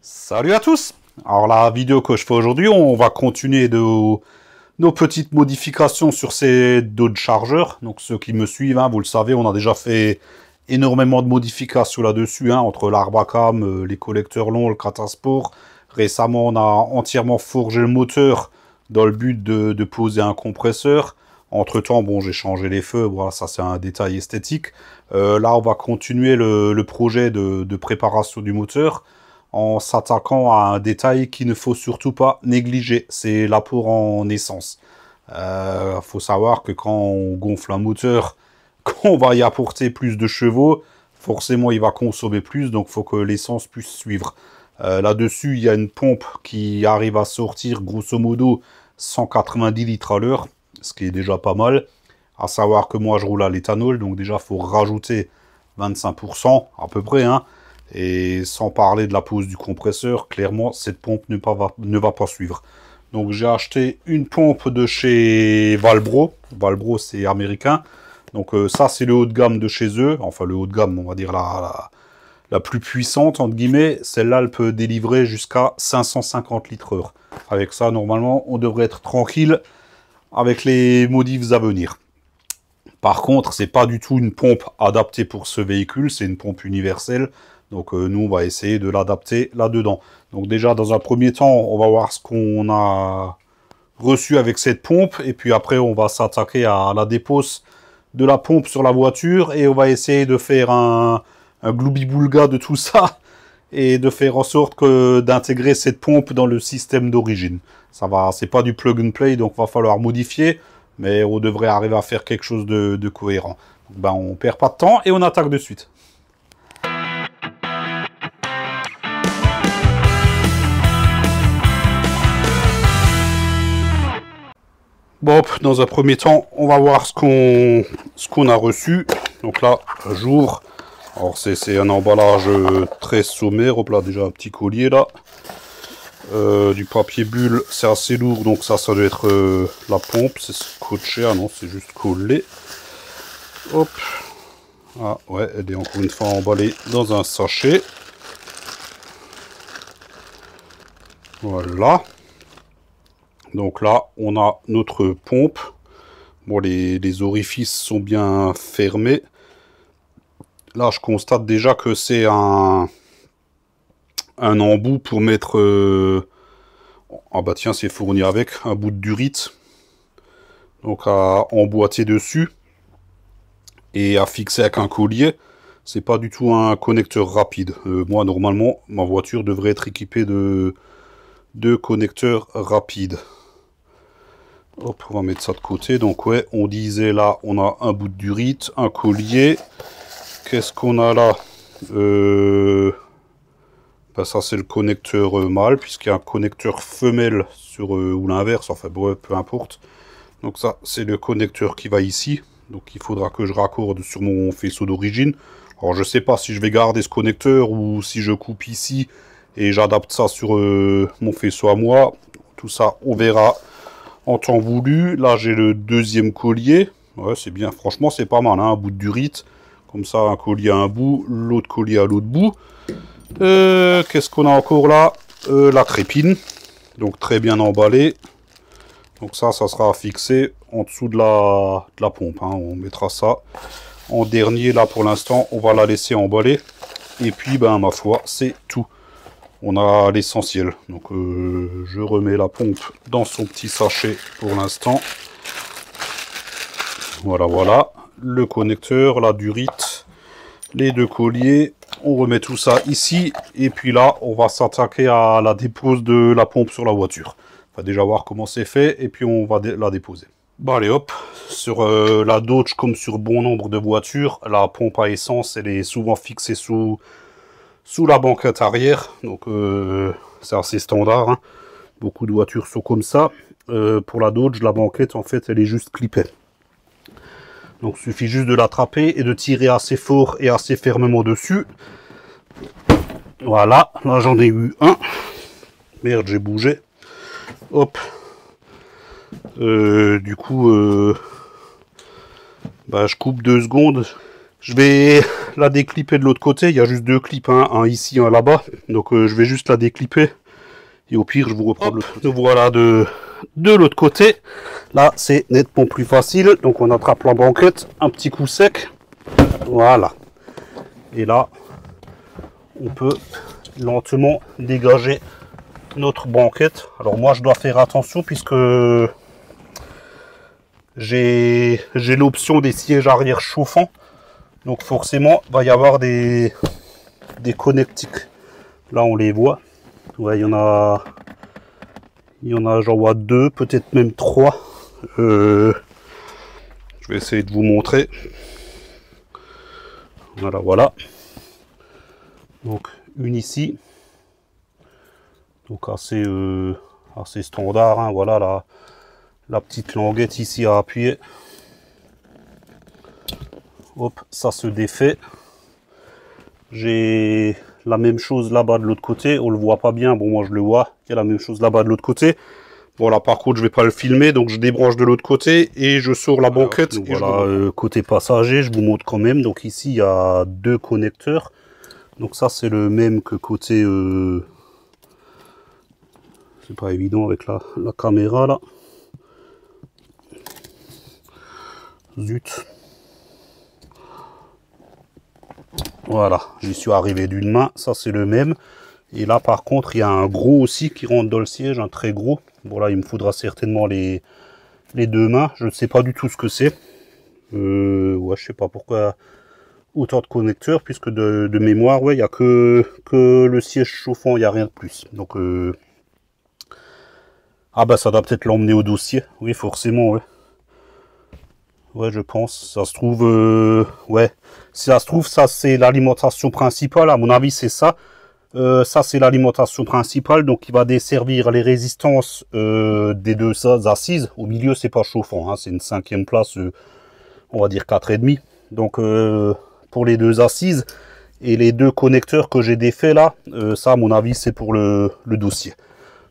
Salut à tous. Alors la vidéo que je fais aujourd'hui, on va continuer nos petites modifications sur ces Dodge Charger. Donc ceux qui me suivent, hein, vous le savez, on a déjà fait énormément de modifications là-dessus, hein, entre l'Arbacam, les collecteurs longs, le Catasport. Récemment, on a entièrement forgé le moteur dans le but de poser un compresseur. Entre-temps, bon, j'ai changé les feux, voilà, ça c'est un détail esthétique. Là, on va continuer le projet de préparation du moteur en s'attaquant à un détail qu'il ne faut surtout pas négliger, c'est l'apport en essence. Faut savoir que quand on gonfle un moteur, qu'on va y apporter plus de chevaux, forcément il va consommer plus, donc il faut que l'essence puisse suivre. Là-dessus, il y a une pompe qui arrive à sortir grosso modo 190 litres à l'heure, ce qui est déjà pas mal. À savoir que moi je roule à l'éthanol, donc déjà il faut rajouter 25% à peu près, hein. Et sans parler de la pose du compresseur, clairement, cette pompe ne va pas suivre. Donc j'ai acheté une pompe de chez Valbro. Valbro, c'est américain. Donc ça, c'est le haut de gamme de chez eux. Enfin, le haut de gamme, on va dire la plus puissante, entre guillemets. Celle-là, elle peut délivrer jusqu'à 550 litres heure. Avec ça, normalement, on devrait être tranquille avec les modifs à venir. Par contre, c'est pas du tout une pompe adaptée pour ce véhicule. C'est une pompe universelle. Donc nous, on va essayer de l'adapter là-dedans. Donc déjà, dans un premier temps, on va voir ce qu'on a reçu avec cette pompe. Et puis après, on va s'attaquer à la dépose de la pompe sur la voiture. Et on va essayer de faire un gloubi-boulga de tout ça. Et de faire en sorte que d'intégrer cette pompe dans le système d'origine. Ça va, c'est pas du plug and play, donc il va falloir modifier. Mais on devrait arriver à faire quelque chose de cohérent. Donc, ben, on perd pas de temps et on attaque de suite. Bon, dans un premier temps, on va voir ce qu'on a reçu. Donc là, jour. Alors c'est un emballage très sommaire. Hop là, déjà un petit collier là. Du papier bulle, c'est assez lourd, donc ça doit être la pompe. C'est scotché, ah non, c'est juste collé. Hop. Ah ouais, elle est encore une fois emballée dans un sachet. Voilà. Donc là, on a notre pompe. Bon, les orifices sont bien fermés. Là, je constate déjà que c'est un embout pour mettre... Ah bah tiens, c'est fourni avec un bout de durite. Donc à emboîter dessus. Et à fixer avec un collier. C'est pas du tout un connecteur rapide. Moi, normalement, ma voiture devrait être équipée de connecteurs rapides. Hop, on va mettre ça de côté. Donc ouais, on disait là, on a un bout de durite, un collier. Qu'est-ce qu'on a là? Ben ça c'est le connecteur mâle, puisqu'il y a un connecteur femelle sur ou l'inverse, enfin bref, peu importe. Donc ça c'est le connecteur qui va ici. Donc il faudra que je raccorde sur mon faisceau d'origine. Alors je sais pas si je vais garder ce connecteur ou si je coupe ici et j'adapte ça sur mon faisceau à moi. Tout ça on verra en temps voulu. Là j'ai le deuxième collier. Ouais, c'est bien, franchement c'est pas mal, hein, un bout de durite. Comme ça, un collier à un bout, l'autre collier à l'autre bout. Qu'est-ce qu'on a encore là? La crépine. Donc très bien emballée. Donc ça sera fixé en dessous de la pompe, hein. On mettra ça en dernier. Là pour l'instant, on va la laisser emballer. Et puis, ben ma foi, c'est tout. On a l'essentiel. Donc je remets la pompe dans son petit sachet pour l'instant. Voilà, voilà. Le connecteur, la durite, les deux colliers. On remet tout ça ici. Et puis là, on va s'attaquer à la dépose de la pompe sur la voiture. On va déjà voir comment c'est fait. Et puis on va la déposer. Bon allez hop. Sur la Dodge, comme sur bon nombre de voitures, la pompe à essence, elle est souvent fixée sous la banquette arrière. Donc c'est assez standard, hein. Beaucoup de voitures sont comme ça. Pour la Dodge, la banquette, en fait, elle est juste clippée. Donc il suffit juste de l'attraper et de tirer assez fort et assez fermement dessus. Voilà, là j'en ai eu un. Merde, j'ai bougé. Hop. Du coup, bah, je coupe 2 secondes Je vais la déclipper de l'autre côté. Il y a juste 2 clips, hein, un ici, un là-bas. Donc je vais juste la déclipper. Et au pire, je vous reprends de l'autre côté. Nous voilà de l'autre côté. Là, c'est nettement plus facile. Donc on attrape la banquette, un petit coup sec. Voilà. Et là, on peut lentement dégager notre banquette. Alors moi, je dois faire attention puisque j'ai l'option des sièges arrière chauffants. Donc forcément, il va y avoir des connectiques. Là, on les voit. Ouais, il y en a, j'en vois 2, peut-être même 3. Je vais essayer de vous montrer. Voilà, voilà. Donc une ici. Donc assez standard, hein. Voilà la petite languette ici à appuyer. Hop, ça se défait. J'ai la même chose là-bas de l'autre côté. On le voit pas bien. Bon, moi je le vois. Il y a la même chose là-bas de l'autre côté. Bon, là par contre, je vais pas le filmer. Donc je débranche de l'autre côté et je sors la banquette. Donc, voilà, côté passager, je vous montre quand même. Donc ici, il y a 2 connecteurs. Donc ça, c'est le même que côté... C'est pas évident avec la caméra là. Zut. Voilà, j'y suis arrivé d'une main. Ça, c'est le même. Et là, par contre, il y a un gros aussi qui rentre dans le siège, un très gros. Bon, là, il me faudra certainement les 2 mains. Je ne sais pas du tout ce que c'est. Ouais, je sais pas pourquoi autant de connecteurs, puisque de mémoire, ouais, il n'y a que le siège chauffant, il n'y a rien de plus. Donc, ah bah, ça doit peut-être l'emmener au dossier. Oui, forcément, ouais. Ouais, je pense. Ça se trouve, ouais. Si ça se trouve, ça, c'est l'alimentation principale. À mon avis, c'est ça. Ça, c'est l'alimentation principale. Donc, il va desservir les résistances des 2 assises. Au milieu, c'est pas chauffant, hein. C'est une 5e place, on va dire 4,5. Donc, pour les 2 assises et les 2 connecteurs que j'ai défaits là, ça, à mon avis, c'est pour le dossier.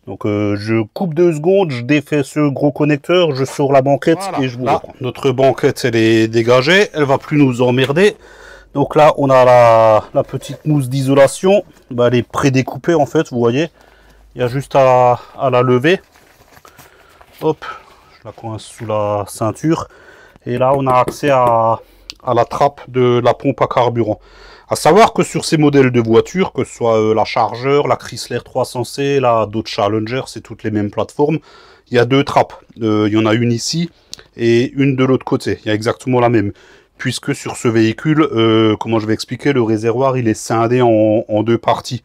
Donc je coupe 2 secondes, je défais ce gros connecteur, je sors la banquette, voilà. Et je vous reprends. Notre banquette, elle est dégagée, elle va plus nous emmerder. Donc là, on a la petite mousse d'isolation. Bah, elle est prédécoupée en fait, vous voyez. Il y a juste à la lever. Hop, je la coince sous la ceinture. Et là, on a accès à la trappe de la pompe à carburant. À savoir que sur ces modèles de voitures, que ce soit la Charger, la Chrysler 300C, la Dodge Challenger, c'est toutes les mêmes plateformes, il y a 2 trappes. Il y en a une ici et une de l'autre côté. Il y a exactement la même. Puisque sur ce véhicule, comment je vais expliquer, le réservoir il est scindé en 2 parties.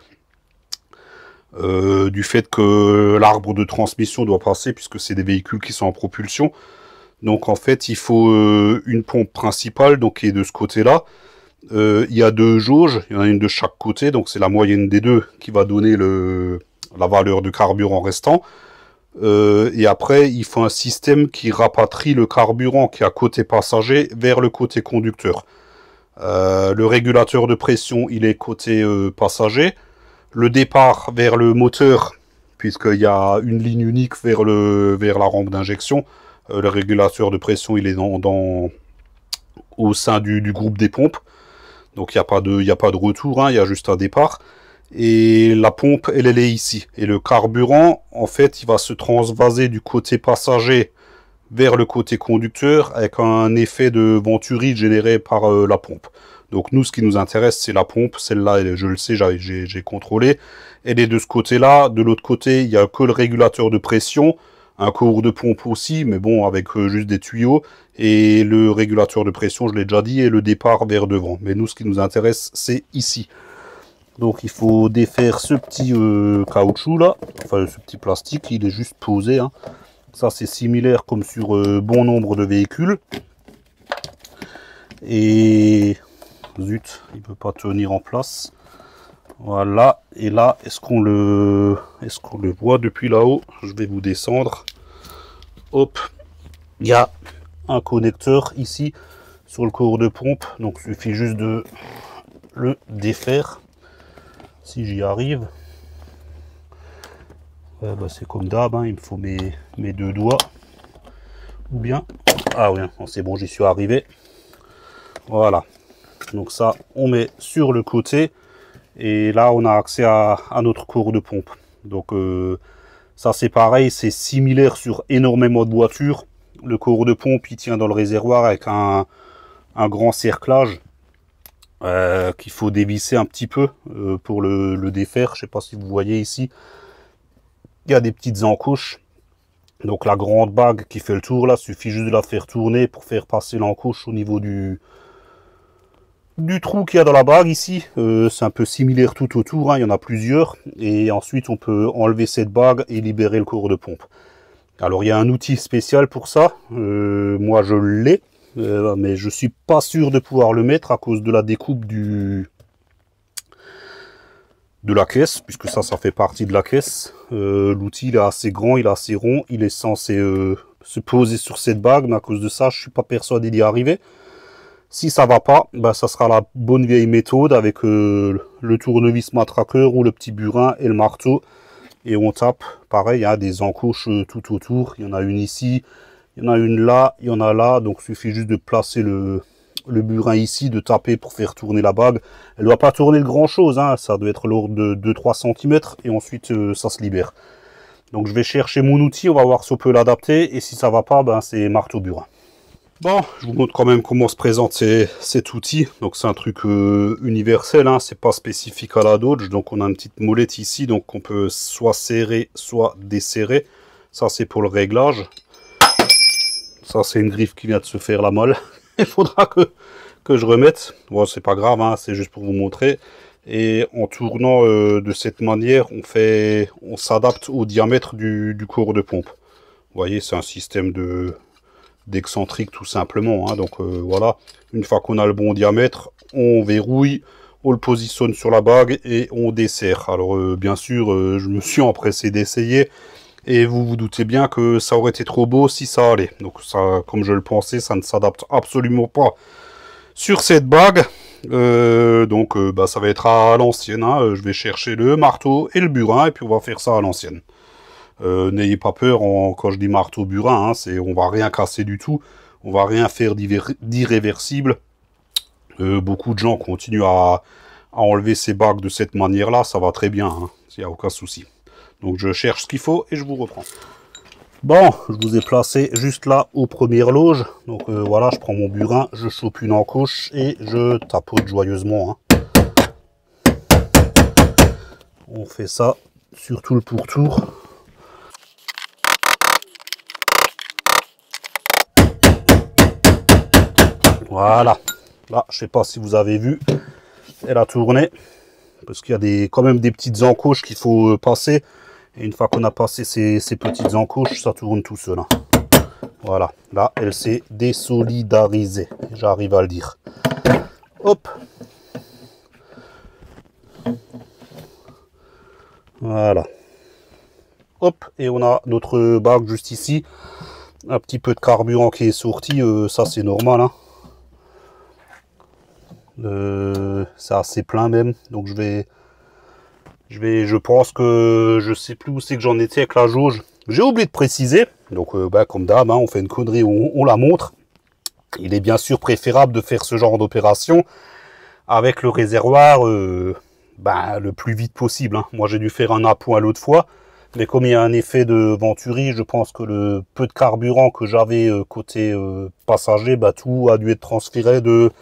Du fait que l'arbre de transmission doit passer, puisque c'est des véhicules qui sont en propulsion. Donc en fait, il faut une pompe principale, donc qui est de ce côté-là. Il y a 2 jauges, il y en a une de chaque côté, donc c'est la moyenne des 2 qui va donner la valeur de carburant restant. Et après, il faut un système qui rapatrie le carburant qui est à côté passager vers le côté conducteur. Le régulateur de pression, il est côté passager. Le départ vers le moteur, puisqu'il y a une ligne unique vers la rampe d'injection. Le régulateur de pression, il est au sein du groupe des pompes. Donc il n'y a pas de retour, hein, il y a juste un départ. Et la pompe, elle est ici. Et le carburant, en fait, il va se transvaser du côté passager vers le côté conducteur avec un effet de venturi généré par la pompe. Donc nous, ce qui nous intéresse, c'est la pompe. Celle-là, je le sais, j'ai contrôlé. Elle est de ce côté-là. De l'autre côté, il n'y a que le régulateur de pression. Un cours de pompe aussi, mais bon, avec juste des tuyaux. Et le régulateur de pression, je l'ai déjà dit, et le départ vers devant. Mais nous, ce qui nous intéresse, c'est ici. Donc, il faut défaire ce petit caoutchouc là. Enfin, ce petit plastique, il est juste posé, hein. Ça, c'est similaire comme sur bon nombre de véhicules. Et... zut, il ne peut pas tenir en place. Voilà, et là, est-ce qu'on le voit depuis là-haut? Je vais vous descendre. Hop, il y a un connecteur ici sur le corps de pompe, donc il suffit juste de le défaire. Si j'y arrive, ouais, bah c'est comme d'hab, hein, il me faut mes 2 doigts. Ou bien, ah oui, c'est bon, j'y suis arrivé. Voilà. Donc ça, on met sur le côté. Et là, on a accès à notre cours de pompe. Donc ça, c'est pareil, c'est similaire sur énormément de voitures. Le cours de pompe, il tient dans le réservoir avec un grand cerclage qu'il faut dévisser un petit peu pour le défaire. Je ne sais pas si vous voyez ici. Il y a des petites encouches. Donc la grande bague qui fait le tour, là, suffit juste de la faire tourner pour faire passer l'encouche au niveau du trou qu'il y a dans la bague ici. C'est un peu similaire tout autour, hein, il y en a plusieurs. Et ensuite, on peut enlever cette bague et libérer le cours de pompe. Alors, il y a un outil spécial pour ça. Moi, je l'ai, mais je suis pas sûr de pouvoir le mettre à cause de la découpe de la caisse, puisque ça fait partie de la caisse. L'outil, il est assez grand, il est assez rond. Il est censé se poser sur cette bague, mais à cause de ça, je suis pas persuadé d'y arriver. Si ça va pas, ben, ça sera la bonne vieille méthode avec le tournevis matraqueur ou le petit burin et le marteau. Et on tape, pareil, il y a des encoches tout autour. Il y en a une ici, il y en a une là, il y en a là. Donc il suffit juste de placer le burin ici, de taper pour faire tourner la bague. Elle ne doit pas tourner de grand chose, hein. Ça doit être l'ordre de 2-3 cm et ensuite ça se libère. Donc je vais chercher mon outil, on va voir si on peut l'adapter. Et si ça va pas, ben, c'est marteau burin. Bon, je vous montre quand même comment se présente cet outil. Donc c'est un truc universel, hein, c'est pas spécifique à la Dodge. Donc on a une petite molette ici, donc on peut soit serrer, soit desserrer. Ça c'est pour le réglage. Ça c'est une griffe qui vient de se faire la molle. Il faudra que je remette. Bon, c'est pas grave, hein, c'est juste pour vous montrer. Et en tournant de cette manière, on s'adapte au diamètre du cours de pompe. Vous voyez, c'est un système d'excentrique tout simplement, hein. Donc voilà, une fois qu'on a le bon diamètre, on verrouille, on le positionne sur la bague et on dessert. Alors bien sûr, je me suis empressé d'essayer et vous vous doutez bien que ça aurait été trop beau si ça allait. Donc ça, comme je le pensais, ça ne s'adapte absolument pas sur cette bague. Donc bah, ça va être à l'ancienne, hein. Je vais chercher le marteau et le burin et puis on va faire ça à l'ancienne. N'ayez pas peur quand je dis marteau burin, hein, on va rien casser du tout, on va rien faire d'irréversible. Beaucoup de gens continuent à enlever ces bagues de cette manière-là, ça va très bien, hein, il n'y a aucun souci. Donc je cherche ce qu'il faut et je vous reprends. Bon, je vous ai placé juste là aux premières loges. Donc voilà, je prends mon burin, je chope une encoche et je tapote joyeusement, hein. On fait ça sur tout le pourtour. Voilà, là, je sais pas si vous avez vu, elle a tourné, parce qu'il y a quand même des petites encoches qu'il faut passer. Et une fois qu'on a passé ces petites encoches, ça tourne tout seul, hein. Voilà, là, elle s'est désolidarisée, j'arrive à le dire. Hop. Voilà. Hop, et on a notre bague juste ici. Un petit peu de carburant qui est sorti, ça c'est normal, hein. C'est assez plein même, donc je pense que je sais plus où c'est que j'en étais avec la jauge. J'ai oublié de préciser, donc bah, comme d'hab, hein, on fait une connerie, on la montre. Il est bien sûr préférable de faire ce genre d'opération avec le réservoir bah, le plus vite possible, hein. Moi j'ai dû faire un appoint l'autre fois, mais comme il y a un effet de Venturi, je pense que le peu de carburant que j'avais côté passager, bah, tout a dû être transféré de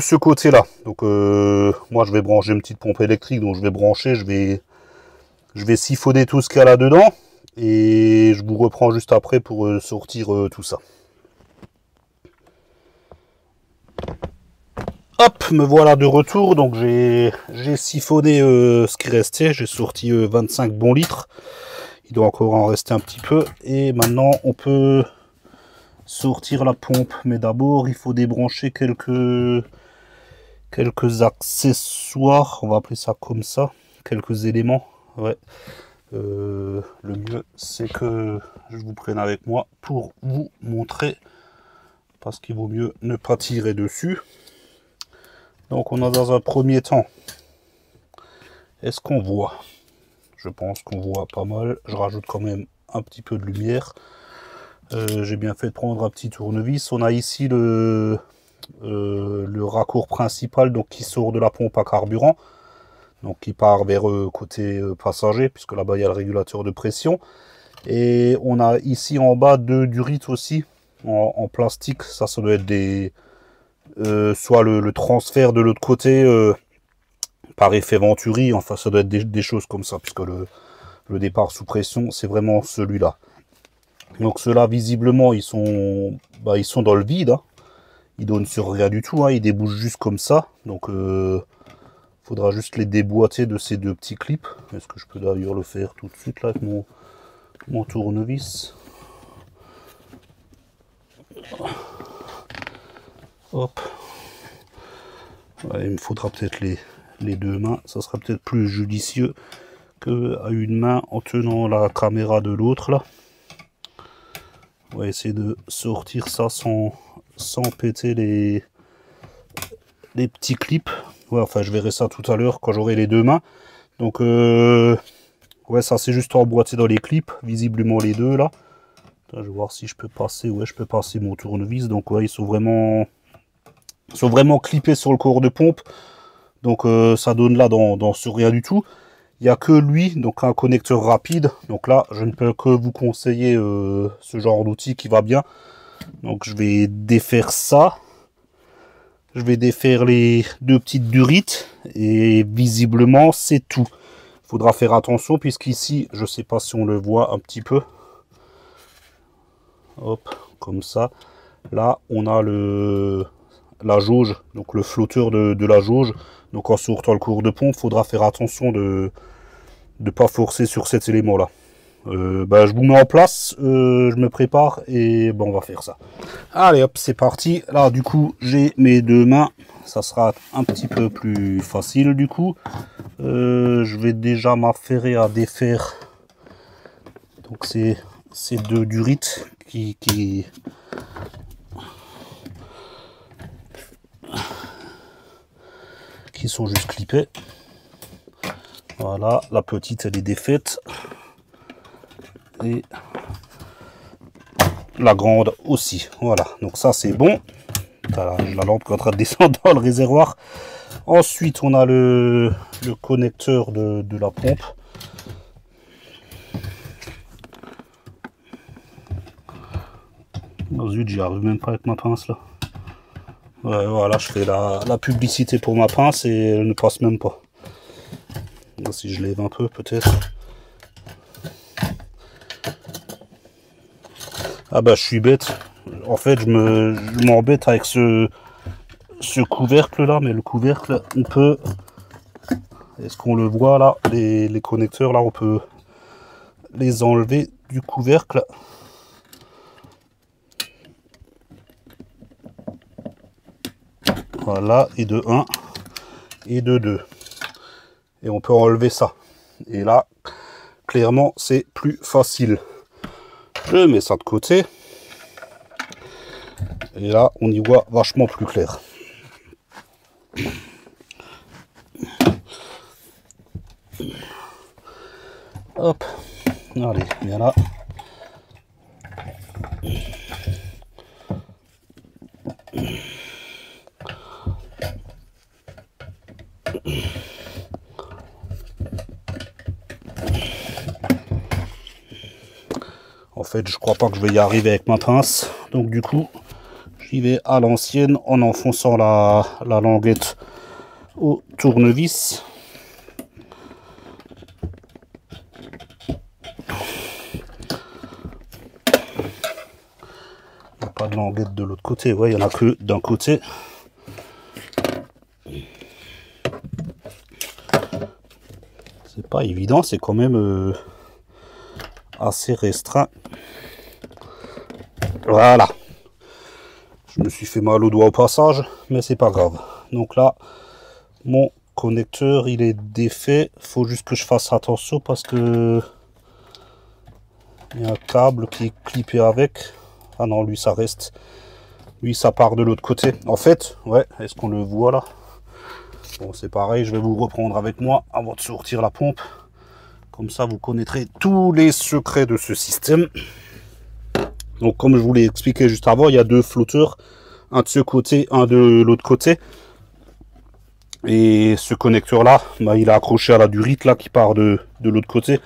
ce côté-là. Donc moi je vais brancher une petite pompe électrique, donc je vais brancher, je vais siphonner tout ce qu'il y a là-dedans et je vous reprends juste après pour sortir tout ça. Hop, me voilà de retour, donc j'ai siphonné ce qui restait, j'ai sorti 25 bons litres. Il doit encore en rester un petit peu et maintenant on peut sortir la pompe, mais d'abord il faut débrancher quelques accessoires, on va appeler ça comme ça, quelques éléments. Ouais. Le mieux c'est que je vous prenne avec moi pour vous montrer, parce qu'il vaut mieux ne pas tirer dessus. Donc on a dans un premier temps, est-ce qu'on voit? Je pense qu'on voit pas mal. Je rajoute quand même un petit peu de lumière. J'ai bien fait de prendre un petit tournevis. On a ici le le raccord principal donc qui sort de la pompe à carburant, donc qui part vers côté passager, puisque là-bas il y a le régulateur de pression. Et on a ici en bas 2 durites aussi en plastique. Ça doit être des soit le transfert de l'autre côté par effet Venturi, enfin ça doit être des choses comme ça, puisque le départ sous pression c'est vraiment celui-là. Donc ceux-là visiblement ils sont dans le vide, hein. Ils donnent sur rien du tout, hein. Ils débouchent juste comme ça. Donc faudra juste les déboîter de ces 2 petits clips. Est-ce que je peux d'ailleurs le faire tout de suite là avec mon tournevis? Hop. Ouais, il me faudra peut-être les 2 mains. Ça sera peut-être plus judicieux qu'à une main en tenant la caméra de l'autre là. On va essayer de sortir ça sans péter les petits clips. Ouais, enfin je verrai ça tout à l'heure quand j'aurai les 2 mains. Donc ouais, ça c'est juste emboîté dans les clips, visiblement les 2 là. Attends, je vais voir si je peux passer. Ouais, je peux passer mon tournevis. Donc ouais, ils sont vraiment clippés sur le corps de pompe. Donc ça donne là sur rien du tout. Il n'y a que lui, donc un connecteur rapide. Donc là, je ne peux que vous conseiller ce genre d'outil qui va bien. Donc je vais défaire ça. Je vais défaire les 2 petites durites. Et visiblement, c'est tout. Il faudra faire attention puisqu'ici, je ne sais pas si on le voit un petit peu. Hop, comme ça. Là, on a la jauge, donc le flotteur de la jauge. Donc en sortant le cours de pompe, il faudra faire attention de ne pas forcer sur cet élément là. Je vous mets en place, je me prépare et on va faire ça. Allez hop, c'est parti. Là du coup j'ai mes 2 mains, ça sera un petit peu plus facile du coup. Je vais déjà m'affairer à défaire donc ces 2 durites qui sont juste clippées. Voilà, la petite elle est défaite. Et la grande aussi. Voilà, donc ça c'est bon. La lampe qui est en train de descendre dans le réservoir. Ensuite, on a le connecteur de la pompe. Oh zut, j'y arrive même pas avec ma pince là. Ouais, voilà, je fais la publicité pour ma pince et elle ne passe même pas. Là, si je lève un peu peut-être. Ah bah je suis bête. En fait je m'embête avec ce couvercle là, mais le couvercle on peut, est-ce qu'on le voit là, les connecteurs là, on peut les enlever du couvercle. Voilà, et de 1 et de 2. Et on peut enlever ça. Et là, clairement, c'est plus facile. Je mets ça de côté. Et là, on y voit vachement plus clair. Hop. Allez, bien là. En fait, je crois pas que je vais y arriver avec ma pince. Donc du coup, j'y vais à l'ancienne en enfonçant la languette au tournevis. Il n'y a pas de languette de l'autre côté. Ouais, il n'y en a que d'un côté. C'est pas évident, c'est quand même assez restreint. Voilà. Je me suis fait mal au doigt au passage, mais c'est pas grave. Donc là, mon connecteur, il est défait. Faut juste que je fasse attention parce que il y a un câble qui est clippé avec. Ah non, lui, ça reste. Lui, ça part de l'autre côté. En fait, ouais, est-ce qu'on le voit là? Bon, c'est pareil, je vais vous reprendre avec moi avant de sortir la pompe. Comme ça, vous connaîtrez tous les secrets de ce système. Donc, comme je vous l'ai expliqué juste avant, il y a 2 flotteurs. Un de ce côté, un de l'autre côté. Et ce connecteur là, bah, il est accroché à la durite là qui part de l'autre côté.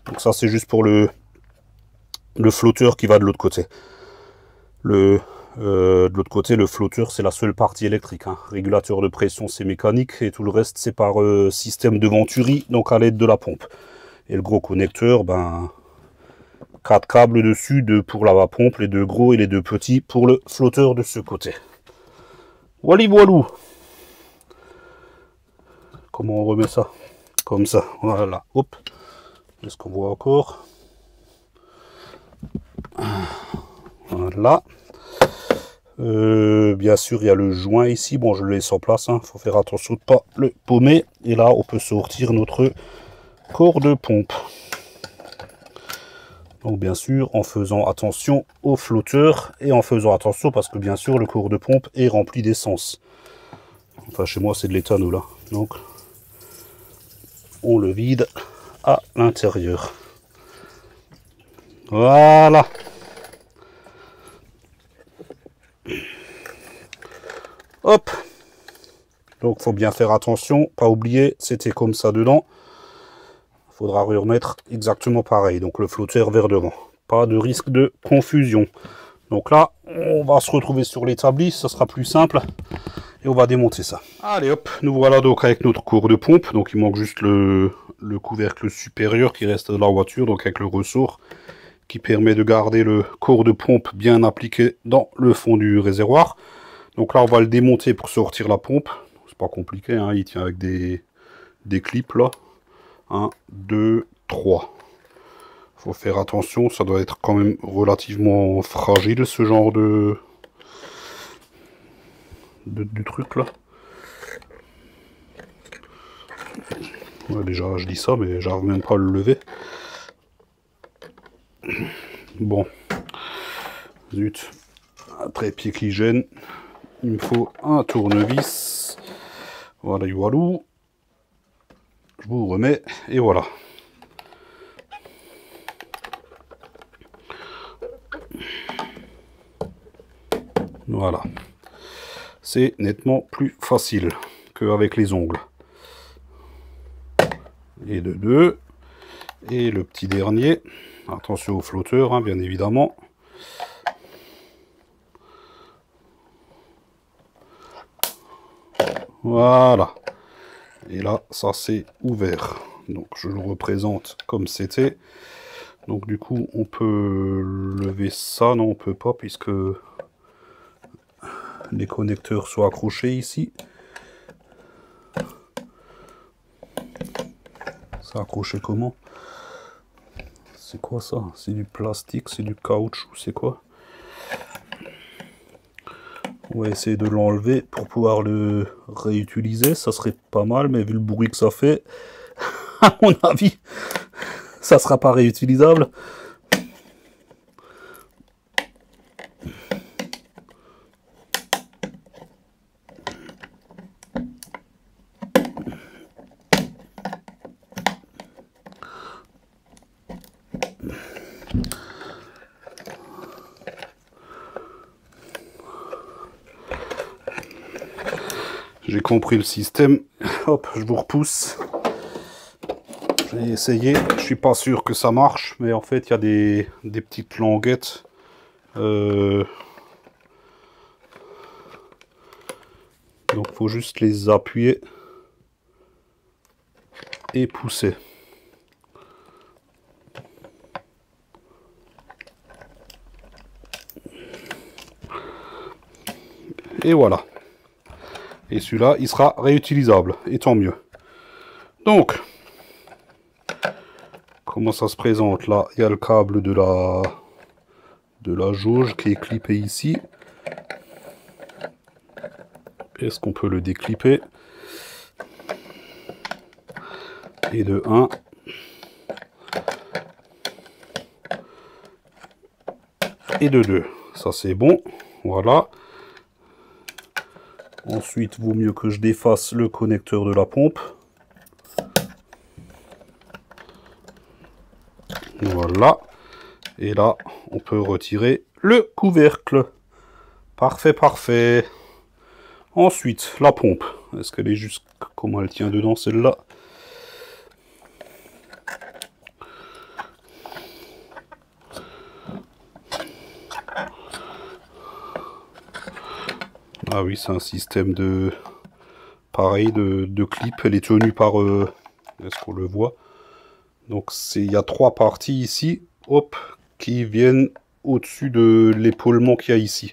Donc ça c'est juste pour le flotteur qui va de l'autre côté. De l'autre côté, le flotteur c'est la seule partie électrique. Hein. Régulateur de pression c'est mécanique et tout le reste c'est par système de Venturi, donc à l'aide de la pompe. Et le gros connecteur, ben 4 câbles dessus, 2 pour la pompe, les 2 gros et les 2 petits pour le flotteur de ce côté. Wally voilou. Comment on remet ça? Comme ça, voilà, hop. Est-ce qu'on voit encore? Voilà. Bien sûr, il y a le joint ici. Bon, je le laisse en place. Il faut faire attention de ne pas le paumer. Et là, on peut sortir notre corps de pompe. Donc, bien sûr, en faisant attention au flotteur et en faisant attention parce que, bien sûr, le corps de pompe est rempli d'essence. Enfin, chez moi, c'est de l'éthanol, là. Donc, on le vide à l'intérieur. Voilà. Hop. Donc, faut bien faire attention. Pas oublier, c'était comme ça dedans. Il faudra remettre exactement pareil. Donc, le flotteur vers devant. Pas de risque de confusion. Donc là, on va se retrouver sur l'établi. Ça sera plus simple. Et on va démonter ça. Allez hop, nous voilà donc avec notre corps de pompe. Donc il manque juste le couvercle supérieur qui reste de la voiture. Donc avec le ressort qui permet de garder le corps de pompe bien appliqué dans le fond du réservoir. Donc là on va le démonter pour sortir la pompe. C'est pas compliqué, hein, il tient avec des clips là. 1, 2, 3. Faut faire attention, ça doit être quand même relativement fragile ce genre du truc là. Ouais, déjà je dis ça mais j'arrive même pas à le lever. Bon, zut, après pied qui gêne, il me faut un tournevis. Voilà, voilà, je vous remets et voilà. Voilà, c'est nettement plus facile qu'avec les ongles. Et de 2. Et le petit dernier. Attention au flotteur, hein, bien évidemment. Voilà. Et là, ça c'est ouvert. Donc je le représente comme c'était. Donc du coup, on peut lever ça. Non, on peut pas puisque les connecteurs sont accrochés ici. Ça accroché comment? C'est quoi ça? C'est du plastique, c'est du caoutchouc, c'est quoi? On va essayer de l'enlever pour pouvoir le réutiliser. Ça serait pas mal, mais vu le bruit que ça fait, à mon avis, ça sera pas réutilisable. J'ai compris le système. Hop, je vous repousse. J'ai essayé. Je suis pas sûr que ça marche, mais en fait, il y a des petites languettes. Donc, faut juste les appuyer et pousser. Et voilà. Et celui-là, il sera réutilisable, et tant mieux. Donc, comment ça se présente? Là, il y a le câble de la jauge qui est clippé ici. Est-ce qu'on peut le déclipper? Et de 1. Et de 2. Ça, c'est bon. Voilà. Ensuite, vaut mieux que je défasse le connecteur de la pompe. Voilà. Et là, on peut retirer le couvercle. Parfait, parfait. Ensuite, la pompe. Est-ce qu'elle est juste... Comment elle tient dedans, celle-là? Ah oui, c'est un système de... Pareil, de clip. Elle est tenue par... Est-ce qu'on le voit? Donc, il y a 3 parties ici, hop, qui viennent au-dessus de l'épaulement qu'il y a ici.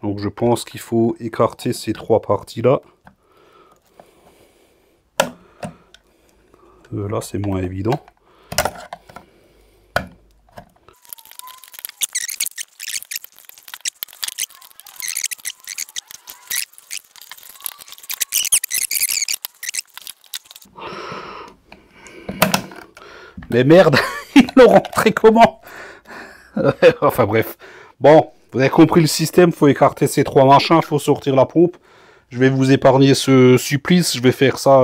Donc, je pense qu'il faut écarter ces 3 parties-là. Là, c'est moins évident. Mais merde, ils l'ont rentré comment? Enfin bref. Bon, vous avez compris le système, il faut écarter ces 3 machins, il faut sortir la pompe. Je vais vous épargner ce supplice, je vais faire ça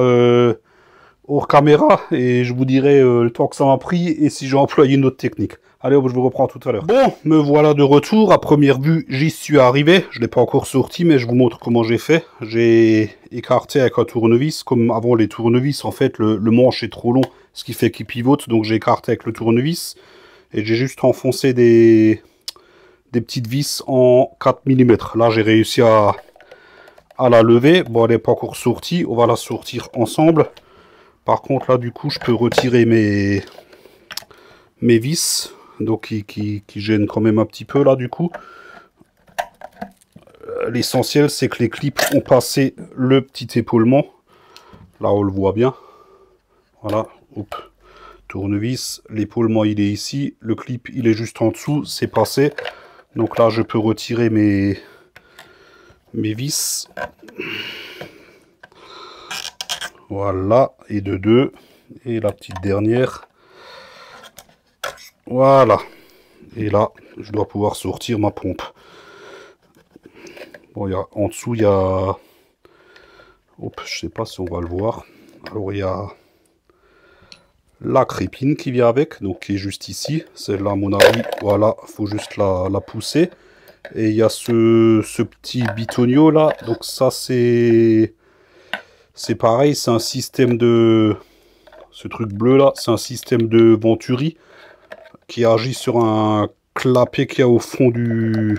hors caméra et je vous dirai le temps que ça m'a pris et si j'ai employé une autre technique. Allez, je vous reprends tout à l'heure. Bon, me voilà de retour. À première vue, j'y suis arrivé. Je ne l'ai pas encore sorti, mais je vous montre comment j'ai fait. J'ai écarté avec un tournevis. Comme avant les tournevis, en fait, le manche est trop long, ce qui fait qu'il pivote. Donc j'ai écarté avec le tournevis. Et j'ai juste enfoncé des petites vis en 4 mm. Là, j'ai réussi à la lever. Bon, elle n'est pas encore sortie. On va la sortir ensemble. Par contre, là, du coup, je peux retirer mes vis. Donc, qui gênent quand même un petit peu, là, du coup. L'essentiel, c'est que les clips ont passé le petit épaulement. Là, on le voit bien. Voilà. Hop. Tournevis. L'épaulement, il est ici. Le clip, il est juste en dessous. C'est passé. Donc là, je peux retirer mes vis. Voilà. Et de 2. Et la petite dernière. Voilà. Et là, je dois pouvoir sortir ma pompe. Bon, en dessous, il y a... Hop, je sais pas si on va le voir. Alors, il y a la crépine qui vient avec, donc qui est juste ici. Celle-là, à mon avis, voilà, faut juste la pousser. Et il y a ce petit bitonio là. Donc ça, c'est pareil, c'est un système de... Ce truc bleu là, c'est un système de Venturi qui agit sur un clapet qu'il y a au fond de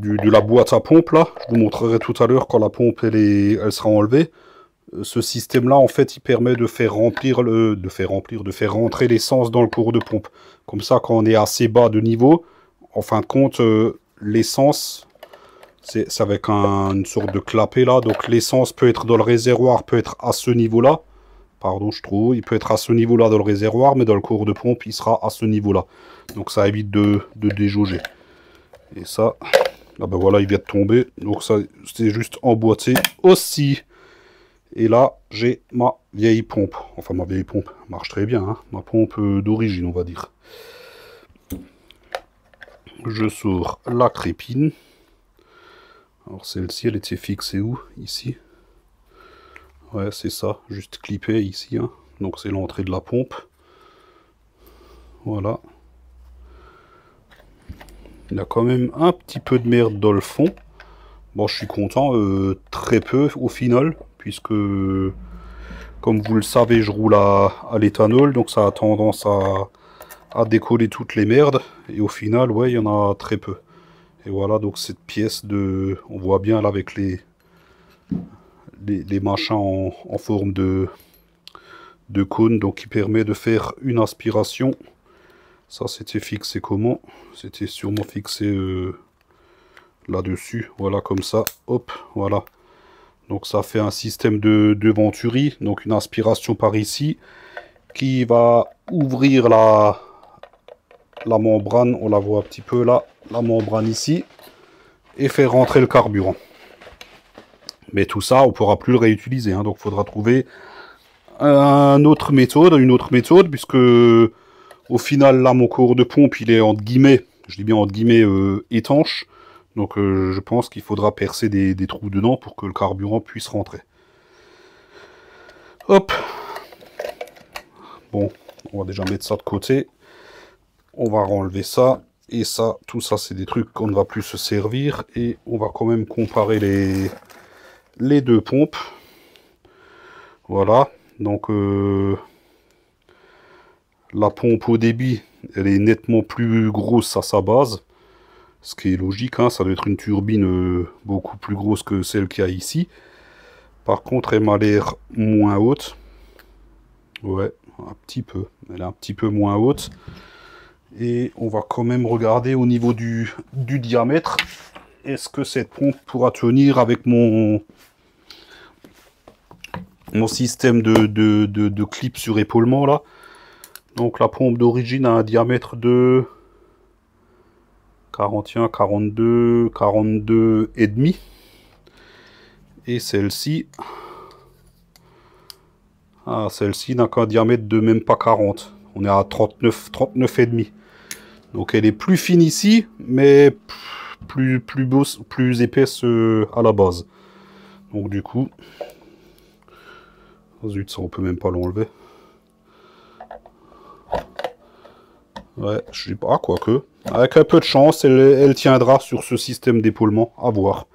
la boîte à pompe là. Je vous montrerai tout à l'heure quand la pompe elle sera enlevée. Ce système là en fait il permet de faire rentrer l'essence dans le cours de pompe. Comme ça quand on est assez bas de niveau, en fin de compte l'essence c'est avec une sorte de clapet là. Donc l'essence peut être dans le réservoir, peut être à ce niveau là. Pardon, je trouve, il peut être à ce niveau-là dans le réservoir, mais dans le cours de pompe, il sera à ce niveau-là. Donc ça évite de déjauger. Et ça, là ben voilà, il vient de tomber. Donc ça, c'est juste emboîté aussi. Et là, j'ai ma vieille pompe. Enfin, ma vieille pompe marche très bien, hein. Ma pompe d'origine, on va dire. Je sors la crépine. Alors celle-ci, elle était fixée où? Ici. Ouais, c'est ça, juste clippé ici, hein. Donc c'est l'entrée de la pompe. Voilà. Il y a quand même un petit peu de merde dans le fond. Bon, je suis content, très peu au final, puisque, comme vous le savez, je roule à l'éthanol, donc ça a tendance à décoller toutes les merdes. Et au final, ouais, il y en a très peu. Et voilà, donc cette pièce de... On voit bien là avec les machins en forme de cône, donc qui permet de faire une aspiration. Ça c'était fixé comment? C'était sûrement fixé là-dessus, voilà, comme ça, hop, voilà. Donc ça fait un système de Venturi, donc une aspiration par ici, qui va ouvrir la membrane, on la voit un petit peu là, la membrane ici, et faire rentrer le carburant. Mais tout ça, on ne pourra plus le réutiliser, hein, donc il faudra trouver une autre méthode, puisque au final, là, mon cours de pompe, il est entre guillemets, je dis bien entre guillemets, étanche. Donc je pense qu'il faudra percer des trous dedans pour que le carburant puisse rentrer. Hop. Bon, on va déjà mettre ça de côté. On va enlever ça. Et ça, tout ça, c'est des trucs qu'on ne va plus se servir. Et on va quand même comparer les deux pompes. Voilà. Donc, la pompe au débit, elle est nettement plus grosse à sa base. Ce qui est logique, hein, ça doit être une turbine beaucoup plus grosse que celle qu'il y a ici. Par contre, elle m'a l'air moins haute. Ouais, un petit peu. Elle est un petit peu moins haute. Et on va quand même regarder au niveau du diamètre. Est-ce que cette pompe pourra tenir avec mon système de clip sur épaulement là. Donc la pompe d'origine a un diamètre de 41, 42, 42 et demi. Et celle-ci, celle-ci n'a qu'un diamètre de même pas 40. On est à 39, 39 et demi. Donc elle est plus fine ici, mais plus épaisse à la base. Donc du coup, oh zut, ça on peut même pas l'enlever. Ouais, je sais pas, quoique. Avec un peu de chance, elle tiendra sur ce système d'épaulement. À voir.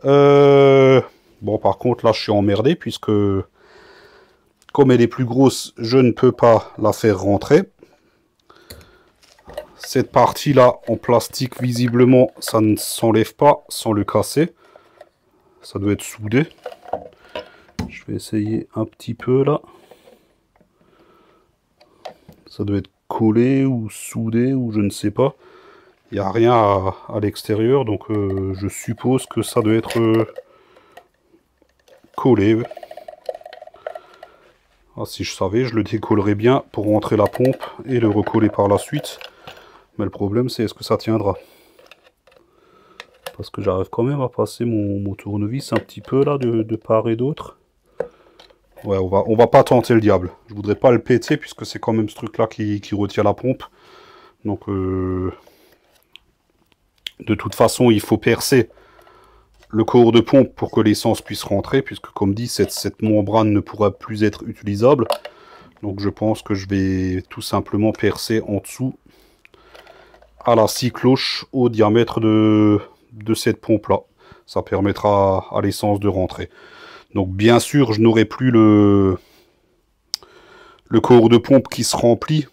Bon, par contre, là, je suis emmerdé, puisque comme elle est plus grosse, je ne peux pas la faire rentrer. Cette partie-là, en plastique, visiblement, ça ne s'enlève pas sans le casser. Ça doit être soudé. Je vais essayer un petit peu, là. Ça doit être collé ou soudé ou je ne sais pas. Il n'y a rien à l'extérieur, donc je suppose que ça doit être collé. Ah, si je savais, je le décollerais bien pour rentrer la pompe et le recoller par la suite. Mais le problème, c'est est-ce que ça tiendra? Parce que j'arrive quand même à passer mon tournevis un petit peu là, de part et d'autre. Ouais, on va pas tenter le diable. Je voudrais pas le péter puisque c'est quand même ce truc là qui retient la pompe. Donc de toute façon, il faut percer le corps de pompe pour que l'essence puisse rentrer, puisque comme dit, cette membrane ne pourra plus être utilisable. Donc je pense que je vais tout simplement percer en dessous à la scie cloche au diamètre de cette pompe là. Ça permettra à l'essence de rentrer. Donc bien sûr, je n'aurai plus le corps de pompe qui se remplit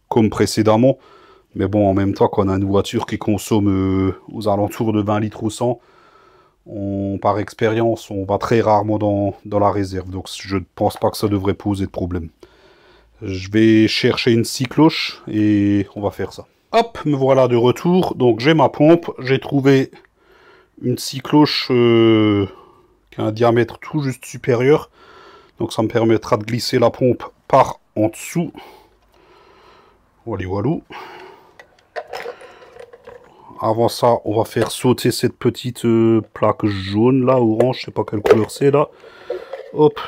comme précédemment. Mais bon, en même temps, quand on a une voiture qui consomme aux alentours de 20 litres au 100, par expérience, on va très rarement dans la réserve. Donc je ne pense pas que ça devrait poser de problème. Je vais chercher une scie cloche et on va faire ça. Hop, me voilà de retour. Donc j'ai ma pompe, j'ai trouvé une scie cloche qui a un diamètre tout juste supérieur. Donc ça me permettra de glisser la pompe par en dessous. Voilà, voilà. Avant ça, on va faire sauter cette petite plaque jaune là, orange, je sais pas quelle couleur c'est là. Hop.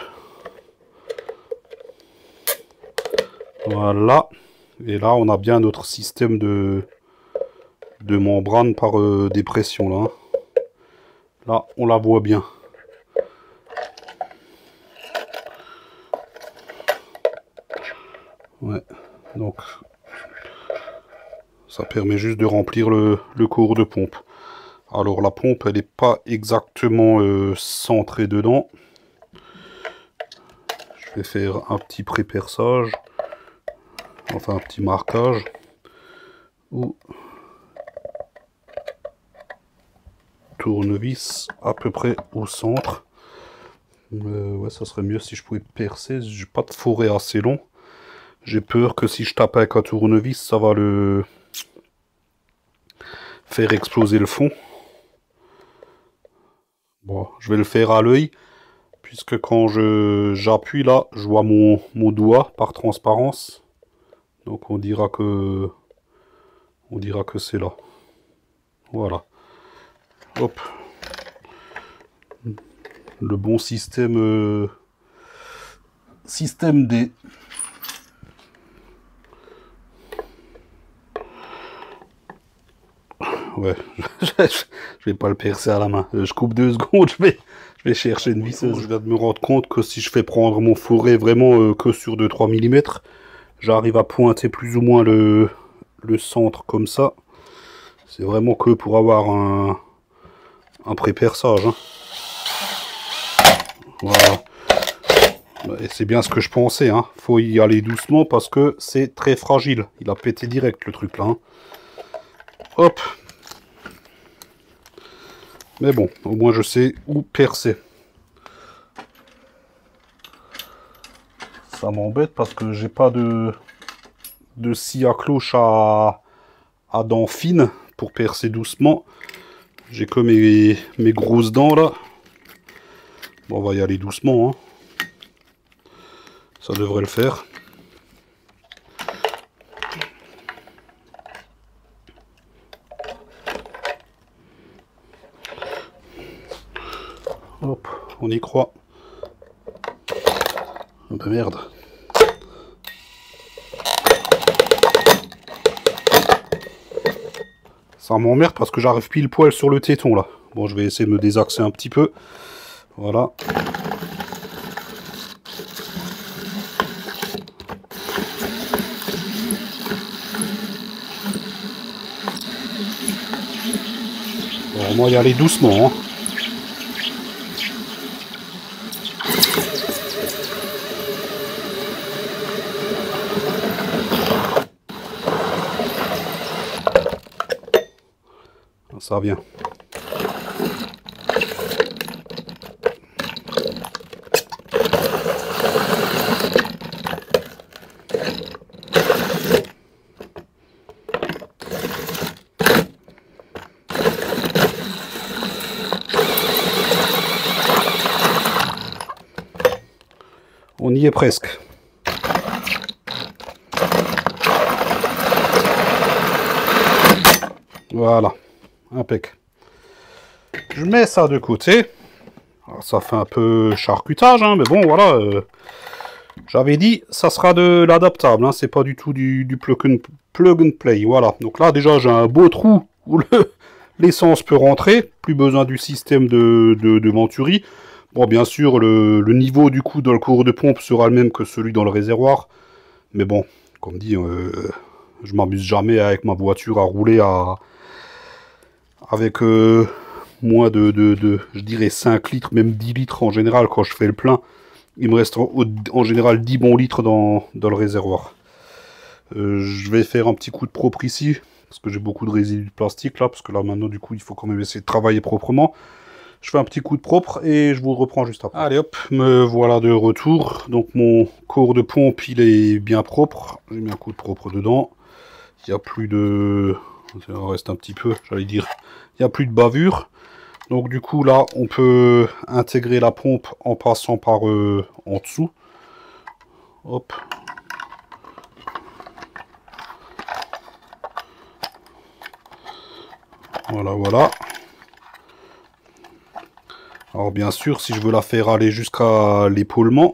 Voilà. Et là, on a bien notre système de membrane par dépression là. Là, on la voit bien. Ouais. Donc, ça permet juste de remplir le corps de pompe. Alors la pompe, elle n'est pas exactement centrée dedans. Je vais faire un petit pré-perçage. Enfin un petit marquage. Ou tournevis à peu près au centre. Ouais, ça serait mieux si je pouvais percer. J'ai pas de forêt assez long. J'ai peur que si je tape avec un tournevis, ça va le faire exploser le fond. Bon, je vais le faire à l'œil, puisque quand j'appuie là, je vois mon doigt par transparence. Donc on dira que c'est là. Voilà. Hop. Le bon système système D. Ouais, je vais pas le percer à la main. Je coupe 2 secondes, je vais chercher une visseuse. Je viens de me rendre compte que si je fais prendre mon fourré vraiment que sur 2-3 mm, j'arrive à pointer plus ou moins le le centre comme ça. C'est vraiment que pour avoir un pré-perçage. Hein. Voilà. Et c'est bien ce que je pensais. Hein. Faut y aller doucement parce que c'est très fragile. Il a pété direct le truc là. Hein. Hop. Mais bon, au moins je sais où percer. Ça m'embête parce que j'ai pas de scie à cloche à dents fines pour percer doucement. J'ai que mes grosses dents là. Bon, on va y aller doucement. Hein. Ça devrait le faire. Hop, on y croit. Oh ben merde. Ça m'emmerde parce que j'arrive pile poil sur le téton là. Bon, je vais essayer de me désaxer un petit peu. Voilà. Bon, on va y aller doucement. Hein. Ça vient. On y est presque. Voilà, impec. Je mets ça de côté. Alors, ça fait un peu charcutage, hein, mais bon, voilà. J'avais dit, ça sera de l'adaptable. Hein, c'est pas du tout du plug and play. Voilà. Donc là, déjà, j'ai un beau trou où l'essence peut rentrer. Plus besoin du système de Venturi. Bon, bien sûr, le niveau du coup dans le cours de pompe sera le même que celui dans le réservoir. Mais bon, comme dit, je m'amuse jamais avec ma voiture à rouler avec moins je dirais 5 litres, même 10 litres en général quand je fais le plein. Il me reste en général 10 bons litres dans le réservoir. Je vais faire un petit coup de propre ici, parce que j'ai beaucoup de résidus de plastique là, parce que là maintenant du coup il faut quand même essayer de travailler proprement. Je fais un petit coup de propre et je vous reprends juste après. Allez hop, me voilà de retour. Donc mon corps de pompe il est bien propre. J'ai mis un coup de propre dedans. Il n'y a plus de... Il en reste un petit peu, j'allais dire. Il n'y a plus de bavure. Donc du coup là on peut intégrer la pompe en passant par en dessous. Hop. Voilà, voilà. Alors bien sûr, si je veux la faire aller jusqu'à l'épaulement,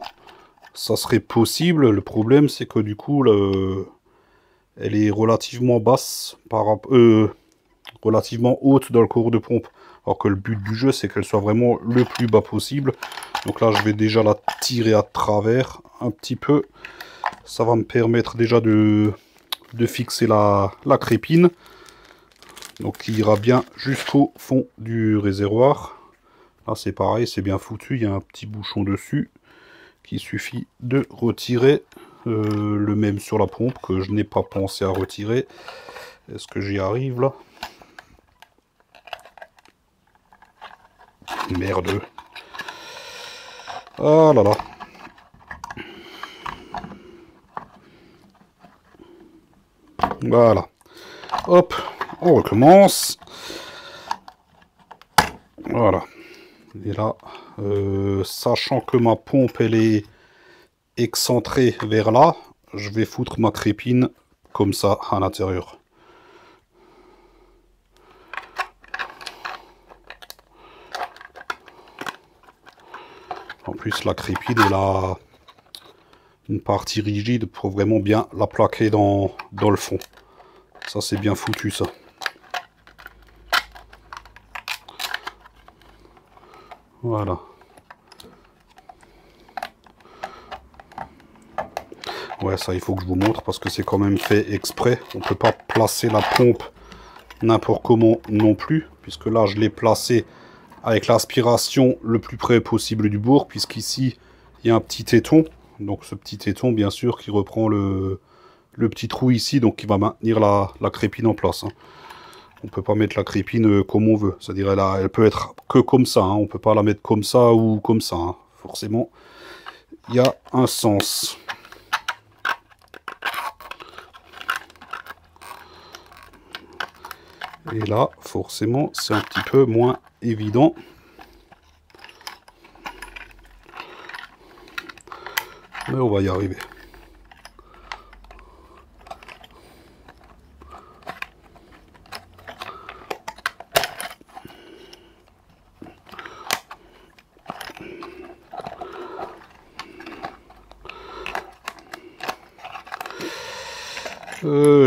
ça serait possible. Le problème, c'est que du coup, elle est relativement basse, relativement haute dans le corps de pompe. Alors que le but du jeu, c'est qu'elle soit vraiment le plus bas possible. Donc là, je vais déjà la tirer à travers un petit peu. Ça va me permettre déjà de fixer la crépine. Donc qui ira bien jusqu'au fond du réservoir. Là c'est pareil, c'est bien foutu, il y a un petit bouchon dessus qu'il suffit de retirer. Le même sur la pompe que je n'ai pas pensé à retirer. Est-ce que j'y arrive là? Merde. Ah là là. Voilà. Hop, on recommence. Voilà. Et là, sachant que ma pompe elle est excentrée vers là, je vais foutre ma crépine comme ça à l'intérieur. En plus la crépine elle a une partie rigide pour vraiment bien la plaquer dans le fond. Ça c'est bien foutu ça. Voilà. Ouais, ça, il faut que je vous montre parce que c'est quand même fait exprès. On peut pas placer la pompe n'importe comment non plus, puisque là, je l'ai placé avec l'aspiration le plus près possible du bourg, puisqu'ici, il y a un petit téton. Donc, ce petit téton, bien sûr, qui reprend le petit trou ici, donc qui va maintenir la crépine en place. Hein. On peut pas mettre la crépine comme on veut. C'est-à-dire, elle peut être que comme ça. Hein. On peut pas la mettre comme ça ou comme ça. Hein. Forcément, il y a un sens. Et là, forcément, c'est un petit peu moins évident. Mais on va y arriver.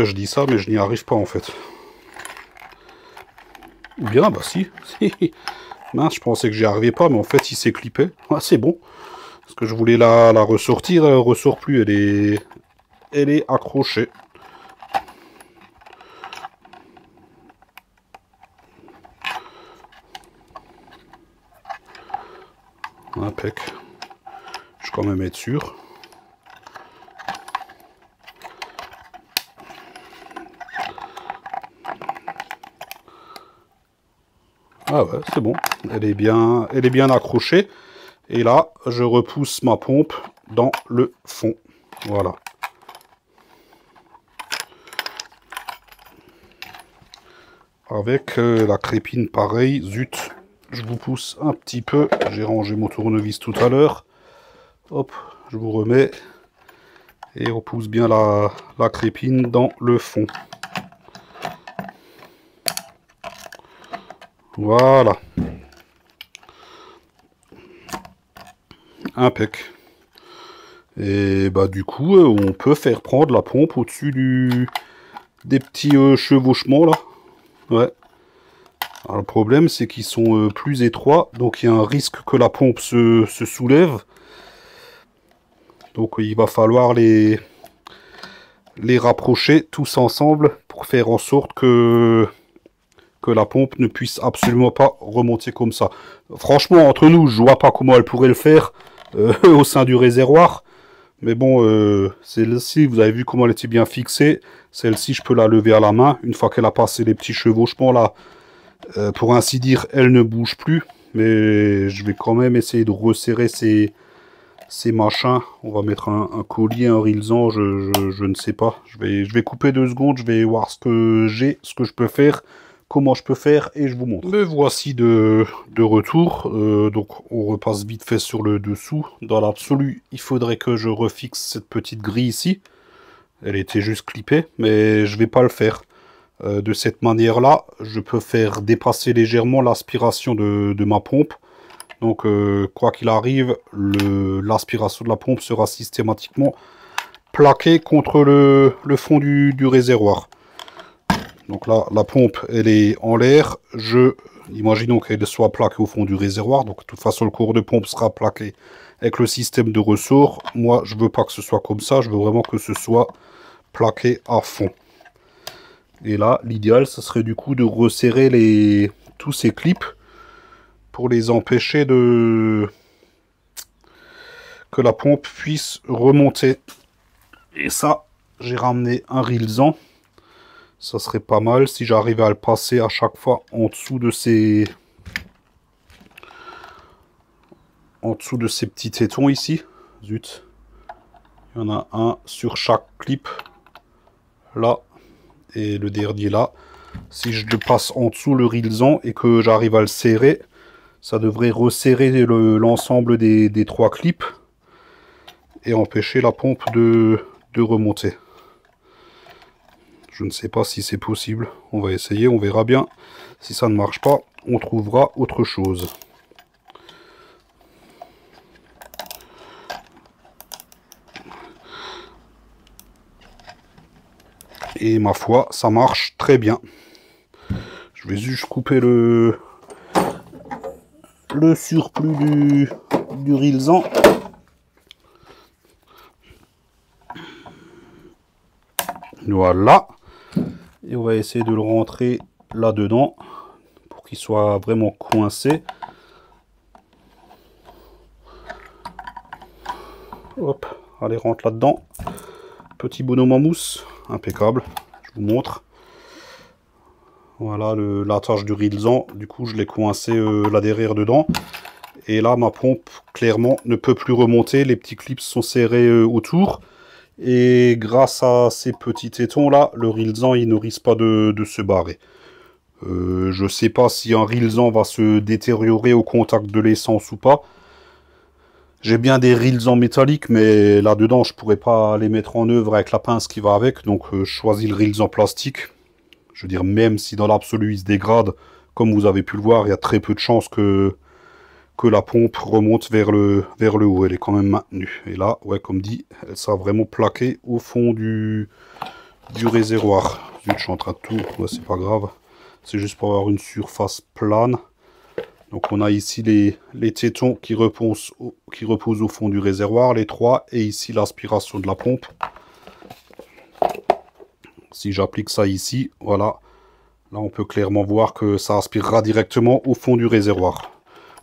Je dis ça, mais je n'y arrive pas en fait. Ou bien, bah si. Mince, je pensais que j'y arrivais pas, mais en fait, il s'est clippé. Ah, c'est bon. Parce que je voulais la ressortir, elle ne ressort plus. Elle est accrochée. Impec. Je vais quand même être sûr. Ah ouais, c'est bon. Elle est bien accrochée. Et là, je repousse ma pompe dans le fond. Voilà. Avec la crépine, pareil. Zut, je vous pousse un petit peu. J'ai rangé mon tournevis tout à l'heure. Hop, je vous remets. Et on pousse bien la crépine dans le fond. Voilà. Impec. Et bah du coup, on peut faire prendre la pompe au-dessus des petits chevauchements là. Ouais. Alors, le problème, c'est qu'ils sont plus étroits, donc il y a un risque que la pompe se soulève. Donc il va falloir les rapprocher tous ensemble pour faire en sorte que la pompe ne puisse absolument pas remonter comme ça. Franchement, entre nous, je vois pas comment elle pourrait le faire au sein du réservoir. Mais bon, celle-ci, vous avez vu comment elle était bien fixée. Celle-ci, je peux la lever à la main. Une fois qu'elle a passé les petits chevauchements là, pour ainsi dire, elle ne bouge plus. Mais je vais quand même essayer de resserrer ces machins. On va mettre un collier, un rilsan, je ne sais pas. Je vais couper 2 secondes, je vais voir ce que j'ai, ce que je peux faire, comment je peux faire, et je vous montre. Me voici de retour. Donc on repasse vite fait sur le dessous. Dans l'absolu, il faudrait que je refixe cette petite grille ici. Elle était juste clippée, mais je vais pas le faire. De cette manière-là, je peux faire dépasser légèrement l'aspiration de ma pompe. Donc, quoi qu'il arrive, l'aspiration de la pompe sera systématiquement plaquée contre le fond du réservoir. Donc là, la pompe, elle est en l'air. Imaginons qu'elle soit plaquée au fond du réservoir. Donc, de toute façon, le cours de pompe sera plaqué avec le système de ressort. Moi, je veux pas que ce soit comme ça. Je veux vraiment que ce soit plaqué à fond. Et là, l'idéal, ce serait du coup de resserrer tous ces clips pour les empêcher que la pompe puisse remonter. Et ça, j'ai ramené un rilsan. Ça serait pas mal si j'arrivais à le passer à chaque fois en dessous de ces petits tétons ici. Zut. Il y en a un sur chaque clip. Là. Et le dernier là. Si je le passe en dessous le rilsan et que j'arrive à le serrer, ça devrait resserrer l'ensemble des 3 clips et empêcher la pompe de remonter. Je ne sais pas si c'est possible. On va essayer, on verra bien. Si ça ne marche pas, on trouvera autre chose. Et ma foi, ça marche très bien. Je vais juste couper le surplus du rilsan. Voilà. Et on va essayer de le rentrer là-dedans pour qu'il soit vraiment coincé. Hop, allez, rentre là-dedans. Petit bonhomme en mousse, impeccable. Je vous montre. Voilà l'attache du rilsan. Du coup, je l'ai coincé là derrière dedans. Et là, ma pompe, clairement, ne peut plus remonter. Les petits clips sont serrés autour. Et grâce à ces petits tétons là, le rilsan il ne risque pas de se barrer. Je sais pas si un rilsan va se détériorer au contact de l'essence ou pas. J'ai bien des rilsans métalliques, mais là dedans je pourrais pas les mettre en œuvre avec la pince qui va avec, donc je choisis le rilsan plastique. Je veux dire, même si dans l'absolu il se dégrade, comme vous avez pu le voir, il y a très peu de chances que la pompe remonte vers le haut. Elle est quand même maintenue. Et là, ouais, comme dit, elle sera vraiment plaquée au fond du réservoir. Zut, je suis en train de tout. Ouais, c'est pas grave. C'est juste pour avoir une surface plane. Donc on a ici les tétons qui reposent au fond du réservoir, les trois, et ici l'aspiration de la pompe. Si j'applique ça ici, voilà. Là, on peut clairement voir que ça aspirera directement au fond du réservoir.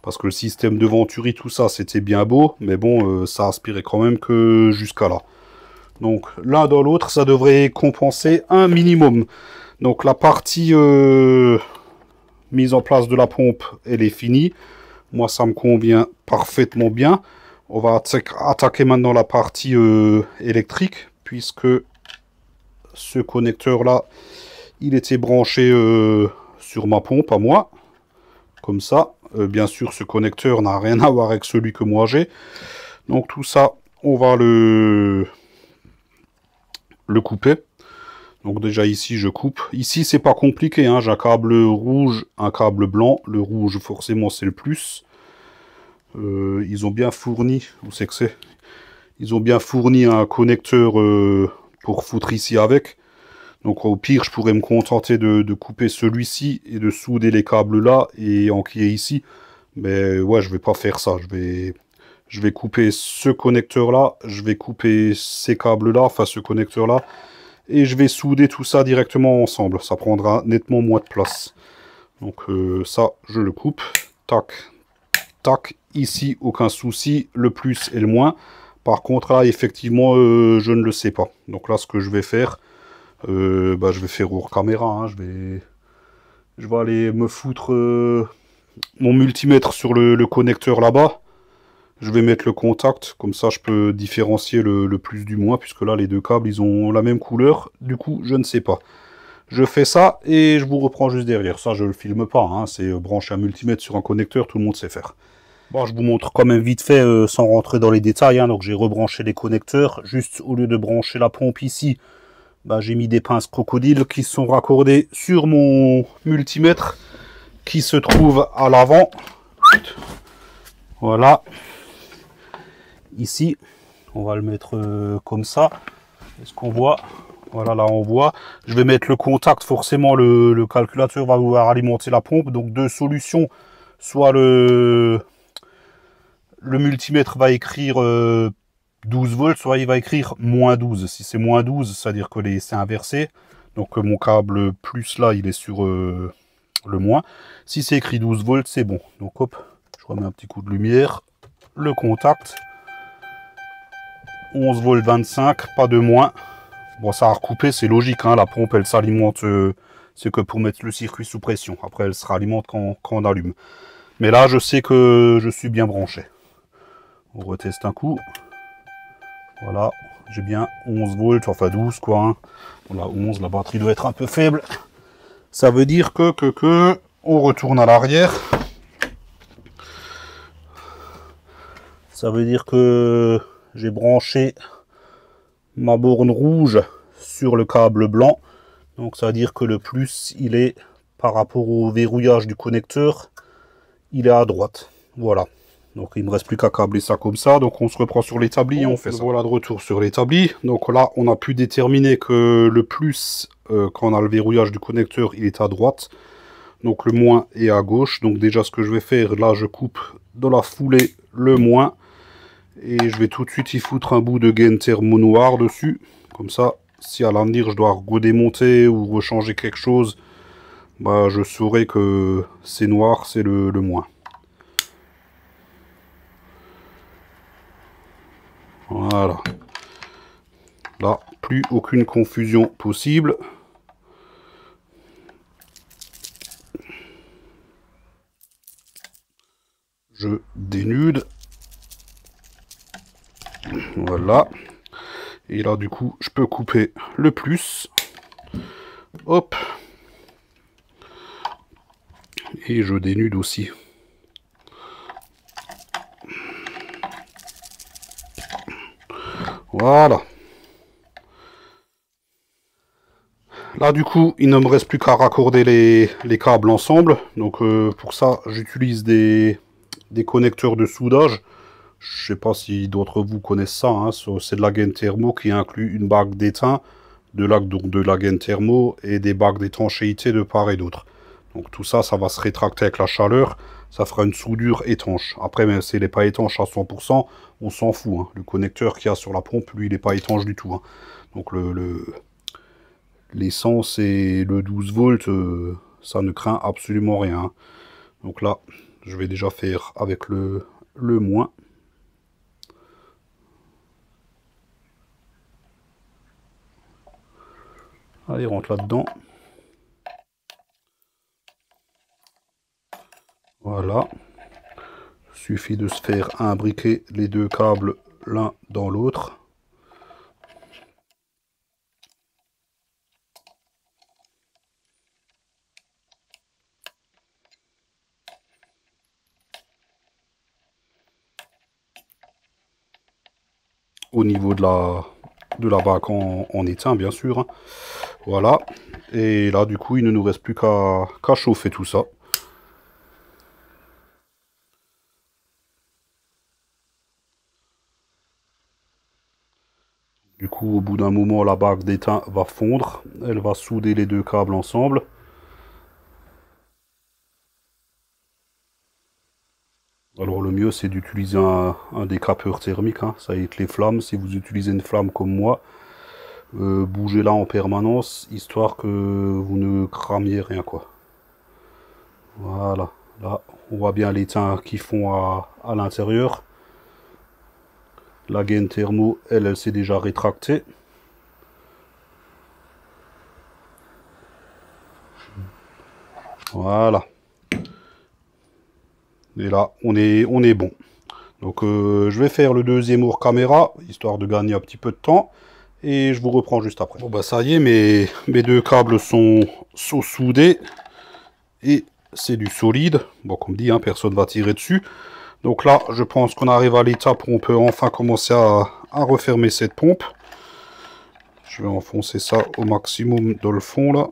Parce que le système de Venturi, tout ça, c'était bien beau. Mais bon, ça aspirait quand même que jusqu'à là. Donc, l'un dans l'autre, ça devrait compenser un minimum. Donc, la partie mise en place de la pompe, elle est finie. Moi, ça me convient parfaitement bien. On va attaquer maintenant la partie électrique. Puisque ce connecteur-là, il était branché sur ma pompe à moi. Comme ça. Bien sûr, ce connecteur n'a rien à voir avec celui que moi j'ai. Donc tout ça, on va le couper. Donc déjà ici, je coupe. Ici, c'est pas compliqué. Hein. J'ai un câble rouge, un câble blanc. Le rouge, forcément, c'est le plus. Ils ont bien fourni... Où c'est que c'est? Ils ont bien fourni un connecteur pour foutre ici avec. Donc au pire, je pourrais me contenter de couper celui-ci et de souder les câbles là et enquiller ici. Mais ouais, je vais pas faire ça. Je vais couper ce connecteur là, je vais couper ces câbles là, enfin ce connecteur là, et je vais souder tout ça directement ensemble. Ça prendra nettement moins de place. Donc ça, je le coupe. Tac, tac. Ici, aucun souci. Le plus et le moins. Par contre là, effectivement, je ne le sais pas. Donc là, ce que je vais faire... je vais faire hors caméra, hein. Je vais aller me foutre mon multimètre sur le connecteur là-bas. Je vais mettre le contact, comme ça je peux différencier le plus du moins, puisque là les deux câbles ils ont la même couleur, du coup je ne sais pas. Je fais ça et je vous reprends juste derrière. Ça je le filme pas, hein. C'est brancher un multimètre sur un connecteur, tout le monde sait faire. Bon, je vous montre quand même vite fait, sans rentrer dans les détails, hein. Donc j'ai rebranché les connecteurs, juste au lieu de brancher la pompe ici, j'ai mis des pinces crocodile qui sont raccordées sur mon multimètre qui se trouve à l'avant. Voilà. Ici, on va le mettre comme ça. Est-ce qu'on voit? Voilà, là on voit. Je vais mettre le contact, forcément le calculateur va vouloir alimenter la pompe. Donc deux solutions. Soit le multimètre va écrire 12 volts, soit il va écrire moins 12. Si c'est moins 12, c'est-à-dire que c'est inversé. Donc mon câble plus là, il est sur le moins. Si c'est écrit 12 volts, c'est bon. Donc hop, je remets un petit coup de lumière. Le contact. 11 volts 25, pas de moins. Bon, ça a recoupé, c'est logique. Hein, la pompe, elle s'alimente, c'est que pour mettre le circuit sous pression. Après, elle se ralimente quand on allume. Mais là, je sais que je suis bien branché. On reteste un coup. Voilà, j'ai bien 11 volts, enfin 12 quoi. Hein. Voilà, 11, la batterie doit être un peu faible. Ça veut dire que on retourne à l'arrière. Ça veut dire que j'ai branché ma borne rouge sur le câble blanc. Donc ça veut dire que le plus, il est par rapport au verrouillage du connecteur, il est à droite. Voilà. Donc il ne me reste plus qu'à câbler ça comme ça. Donc on se reprend sur l'établi et on fait ça. Voilà de retour sur l'établi. Donc là, on a pu déterminer que le plus, quand on a le verrouillage du connecteur, il est à droite. Donc le moins est à gauche. Donc déjà ce que je vais faire, là je coupe dans la foulée le moins. Et je vais tout de suite y foutre un bout de gain thermo noir dessus. Comme ça, si à l'avenir je dois redémonter ou rechanger quelque chose, bah je saurai que c'est noir, c'est le moins. Voilà. Là, plus aucune confusion possible. Je dénude. Voilà. Et là, du coup, je peux couper le plus. Hop. Et je dénude aussi. Voilà. Là, du coup, il ne me reste plus qu'à raccorder les câbles ensemble. Donc, pour ça, j'utilise des connecteurs de soudage. Je sais pas si d'autres de vous connaissent ça. Hein. C'est de la gaine thermo qui inclut une bague d'étain, de la gaine thermo et des bagues d'étanchéité de part et d'autre. Donc tout ça, ça va se rétracter avec la chaleur. Ça fera une soudure étanche. Après, même si elle n'est pas étanche à 100%, on s'en fout. Hein. Le connecteur qu'il y a sur la pompe, lui, il n'est pas étanche du tout. Hein. Donc l'essence et le 12 volts, ça ne craint absolument rien. Hein. Donc là, je vais déjà faire avec le moins. Allez, rentre là-dedans. Voilà. Suffit de se faire imbriquer les deux câbles l'un dans l'autre. Au niveau de la bague en étain, bien sûr. Hein. Voilà. Et là, du coup, il ne nous reste plus qu'à chauffer tout ça. Du coup, au bout d'un moment, la bague d'étain va fondre. Elle va souder les deux câbles ensemble. Alors le mieux, c'est d'utiliser un décapeur thermique. Hein. Ça évite les flammes. Si vous utilisez une flamme comme moi, bougez-la en permanence, histoire que vous ne cramiez rien, quoi. Voilà. Là, on voit bien les teints qui font à l'intérieur. La gaine thermo, elle s'est déjà rétractée. Voilà. Et là, on est bon. Donc, je vais faire le deuxième hors caméra, histoire de gagner un petit peu de temps. Et je vous reprends juste après. Bon, bah ça y est, mes deux câbles sont soudés. Et c'est du solide. Bon, comme dit, hein, personne ne va tirer dessus. Donc là, je pense qu'on arrive à l'étape où on peut enfin commencer à refermer cette pompe. Je vais enfoncer ça au maximum dans le fond, là.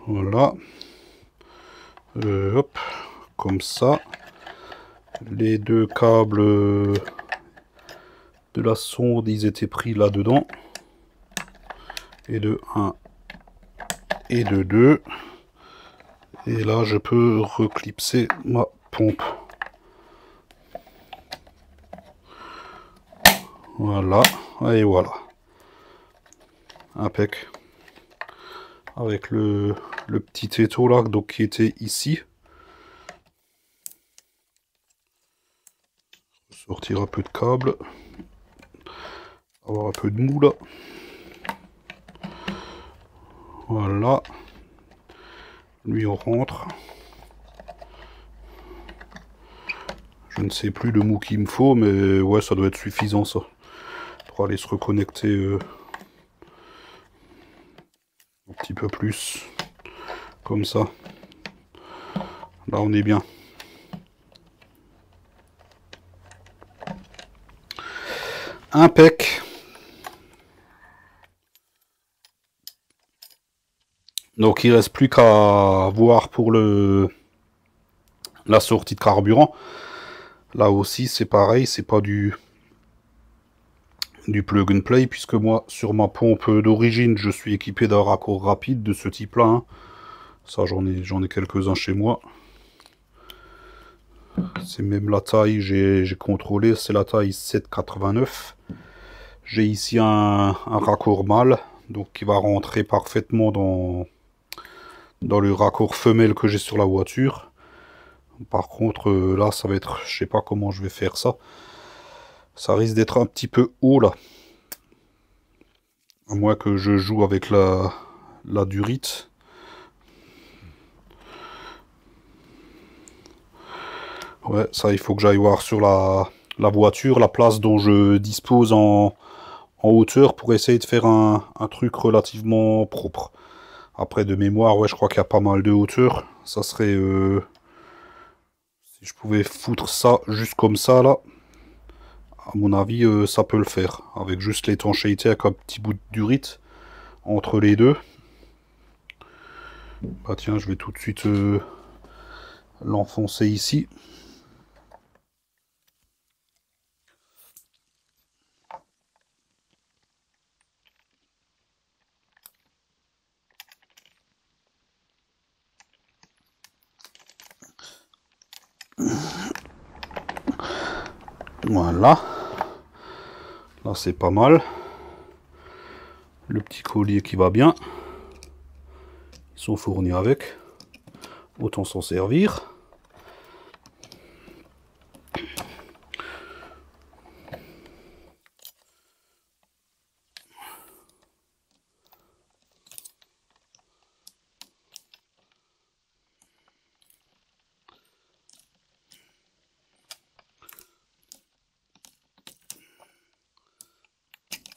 Voilà. Hop, comme ça. Les deux câbles de la sonde, ils étaient pris là-dedans. Et de 1 et de 2. Et là, je peux reclipser ma pompe. Voilà, et voilà. Impec. Avec le petit étau là, donc, qui était ici. Sortir un peu de câble. Avoir un peu de mou là. Voilà. Lui on rentre. Je ne sais plus le mou qu'il me faut, mais ouais, ça doit être suffisant ça. Pour aller se reconnecter un petit peu plus. Comme ça. Là on est bien. Impec. Donc il reste plus qu'à voir pour la sortie de carburant. Là aussi c'est pareil, c'est pas du plug and play, puisque moi sur ma pompe d'origine je suis équipé d'un raccord rapide de ce type là. Hein. Ça j'en ai quelques-uns chez moi. C'est même la taille, j'ai contrôlé, c'est la taille 7,89. J'ai ici un raccord mâle, donc qui va rentrer parfaitement dans le raccord femelle que j'ai sur la voiture. Par contre, là, ça va être... Je sais pas comment je vais faire ça. Ça risque d'être un petit peu haut, là. À moins que je joue avec la durite. Ouais, ça, il faut que j'aille voir sur la voiture, la place dont je dispose en hauteur pour essayer de faire un truc relativement propre. Après, de mémoire, ouais, je crois qu'il y a pas mal de hauteur. Ça serait... si je pouvais foutre ça juste comme ça, là, à mon avis, ça peut le faire. Avec juste l'étanchéité, avec un petit bout de durite entre les deux. Bah tiens, je vais tout de suite l'enfoncer ici. Voilà. Là, c'est pas mal. Le petit collier qui va bien. Ils sont fournis avec. Autant s'en servir.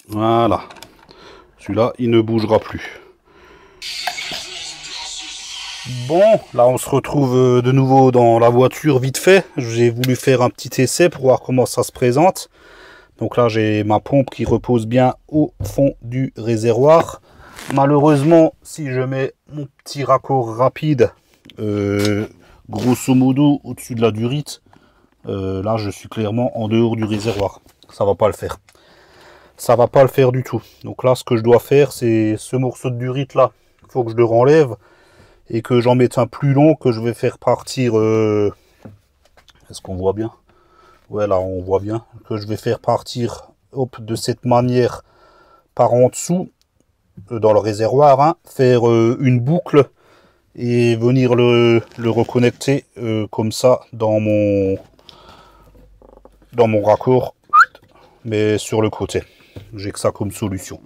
Voilà. Celui-là, il ne bougera plus. Bon, là on se retrouve de nouveau dans la voiture vite fait. J'ai voulu faire un petit essai pour voir comment ça se présente. Donc là j'ai ma pompe qui repose bien au fond du réservoir. Malheureusement, si je mets mon petit raccord rapide, grosso modo au-dessus de la durite, là je suis clairement en dehors du réservoir. Ça va pas le faire. Ça va pas le faire du tout. Donc là ce que je dois faire, c'est ce morceau de durite là. Il faut que je le renlève et que j'en mette un plus long que je vais faire partir. Est-ce qu'on voit bien? Ouais, là on voit bien. Que je vais faire partir hop, de cette manière par en dessous dans le réservoir. Hein, faire une boucle et venir le reconnecter comme ça dans mon raccord, mais sur le côté. J'ai que ça comme solution.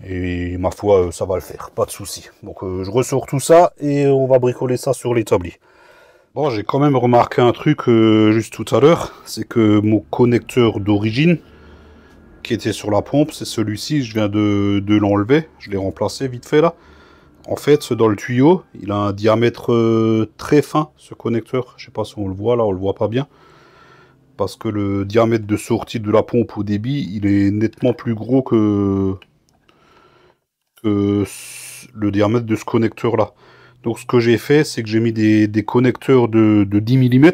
Et ma foi, ça va le faire, pas de souci. Donc je ressors tout ça et on va bricoler ça sur l'établi. Bon, j'ai quand même remarqué un truc juste tout à l'heure, c'est que mon connecteur d'origine, qui était sur la pompe, c'est celui-ci, je viens de l'enlever, je l'ai remplacé vite fait là. En fait, dans le tuyau, il a un diamètre très fin, ce connecteur. Je sais pas si on le voit là, on le voit pas bien. Parce que le diamètre de sortie de la pompe au débit, il est nettement plus gros que le diamètre de ce connecteur là. Donc ce que j'ai fait, c'est que j'ai mis des connecteurs de 10 mm.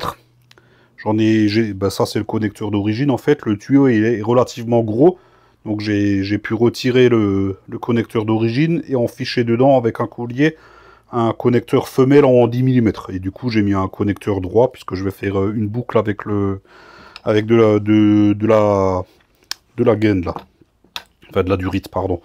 Ça c'est le connecteur d'origine en fait. Le tuyau il est relativement gros. Donc j'ai pu retirer le connecteur d'origine et en ficher dedans avec un collier un connecteur femelle en 10 mm. Et du coup j'ai mis un connecteur droit puisque je vais faire une boucle avec de la gaine là. Enfin de la durite pardon.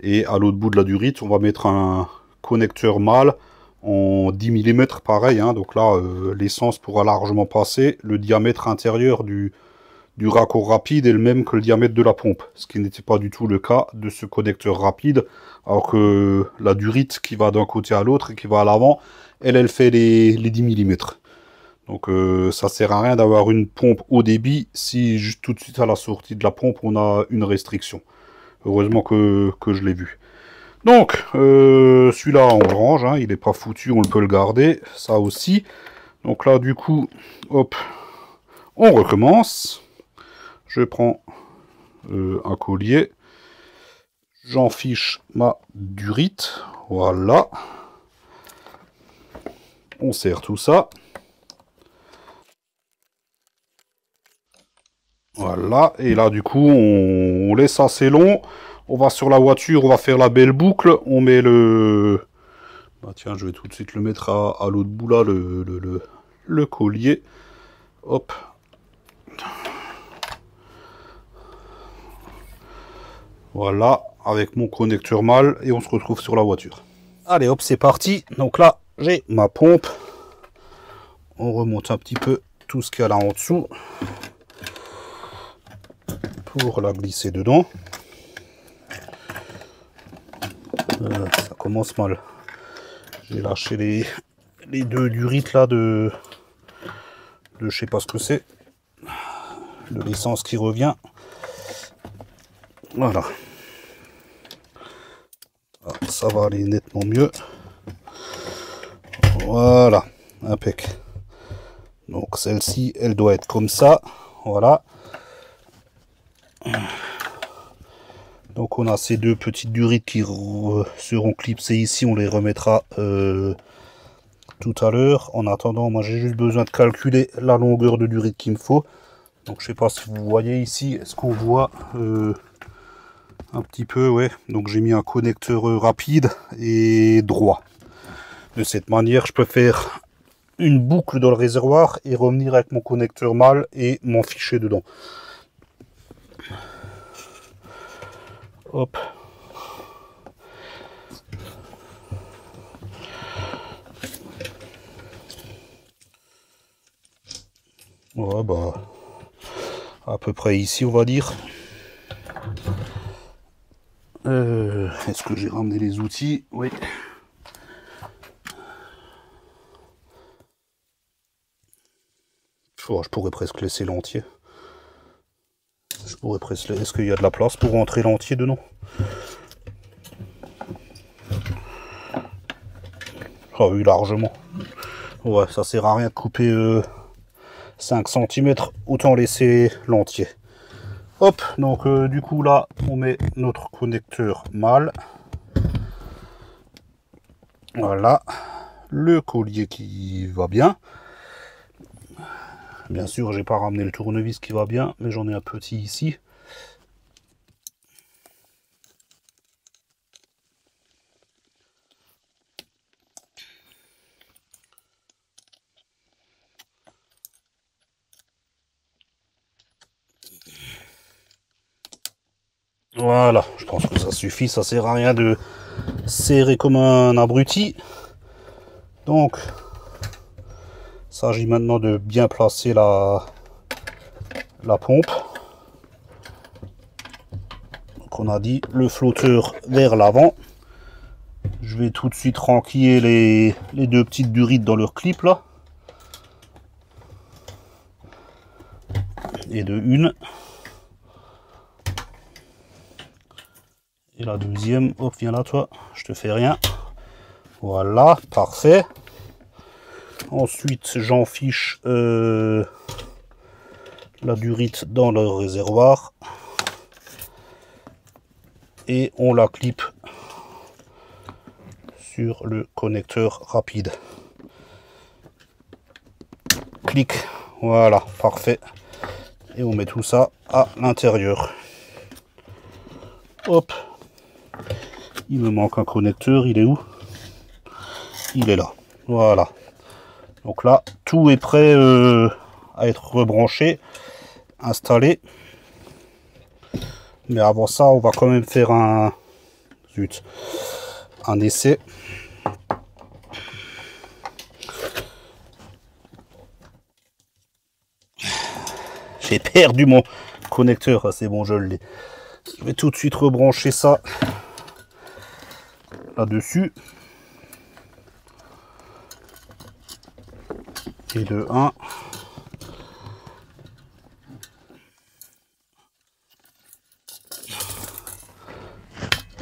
Et à l'autre bout de la durite, on va mettre un connecteur mâle en 10 mm, pareil. Hein. Donc là, l'essence pourra largement passer. Le diamètre intérieur du raccord rapide est le même que le diamètre de la pompe. Ce qui n'était pas du tout le cas de ce connecteur rapide. Alors que la durite qui va d'un côté à l'autre et qui va à l'avant, elle fait les 10 mm. Donc ça sert à rien d'avoir une pompe haut débit si juste tout de suite à la sortie de la pompe, on a une restriction. Heureusement que je l'ai vu. Donc, celui-là, on le range. Hein, il n'est pas foutu, on peut le garder. Ça aussi. Donc là, du coup, hop, on recommence. Je prends un collier. J'en fiche ma durite. Voilà. On serre tout ça. Voilà. Et là, du coup, on laisse assez long. On va sur la voiture, on va faire la belle boucle. On met le... Bah tiens, je vais tout de suite le mettre à l'autre bout là, le collier. Hop. Voilà, avec mon connecteur mâle, et on se retrouve sur la voiture. Allez hop, c'est parti. Donc là, j'ai ma pompe. On remonte un petit peu tout ce qu'il y a là en dessous pour la glisser dedans. Ça commence mal. J'ai lâché les deux durites là de je sais pas ce que c'est, de l'essence qui revient. Voilà. Ah, ça va aller nettement mieux. Voilà, impec. Donc celle-ci, elle doit être comme ça. Voilà. Donc on a ces deux petites durites qui seront clipsées ici. On les remettra tout à l'heure. En attendant, moi j'ai juste besoin de calculer la longueur de durite qu'il me faut. Donc je sais pas si vous voyez ici, est-ce qu'on voit un petit peu, ouais. Donc j'ai mis un connecteur rapide et droit. De cette manière, je peux faire une boucle dans le réservoir et revenir avec mon connecteur mâle et m'en ficher dedans. Hop. Ouais, bah, à peu près ici, on va dire. Est-ce que j'ai ramené les outils? Oui. Oh, je pourrais presque laisser l'entier. Je pourrais presque... Est-ce qu'il y a de la place pour rentrer l'entier dedans? Ah oui, largement. Ouais, ça sert à rien de couper 5 cm. Autant laisser l'entier. Hop, donc du coup là, on met notre connecteur mâle. Voilà. Le collier qui va bien. Bien sûr, j'ai pas ramené le tournevis qui va bien, mais j'en ai un petit ici. Voilà, je pense que ça suffit, ça sert à rien de serrer comme un abruti. Donc, il s'agit maintenant de bien placer la pompe. Donc on a dit le flotteur vers l'avant. Je vais tout de suite renquiller les deux petites durites dans leur clip là. Et de une. Et la deuxième, hop, viens là toi, je te fais rien. Voilà, parfait. Ensuite, j'en fiche la durite dans le réservoir. Et on la clip sur le connecteur rapide. Clic, voilà, parfait. Et on met tout ça à l'intérieur. Hop. Il me manque un connecteur, il est où? Il est là. Voilà. Donc là, tout est prêt à être rebranché, installé. Mais avant ça, on va quand même faire un essai. J'ai perdu mon connecteur, ah, c'est bon, je l'ai. Je vais tout de suite rebrancher ça là-dessus. Et de 1.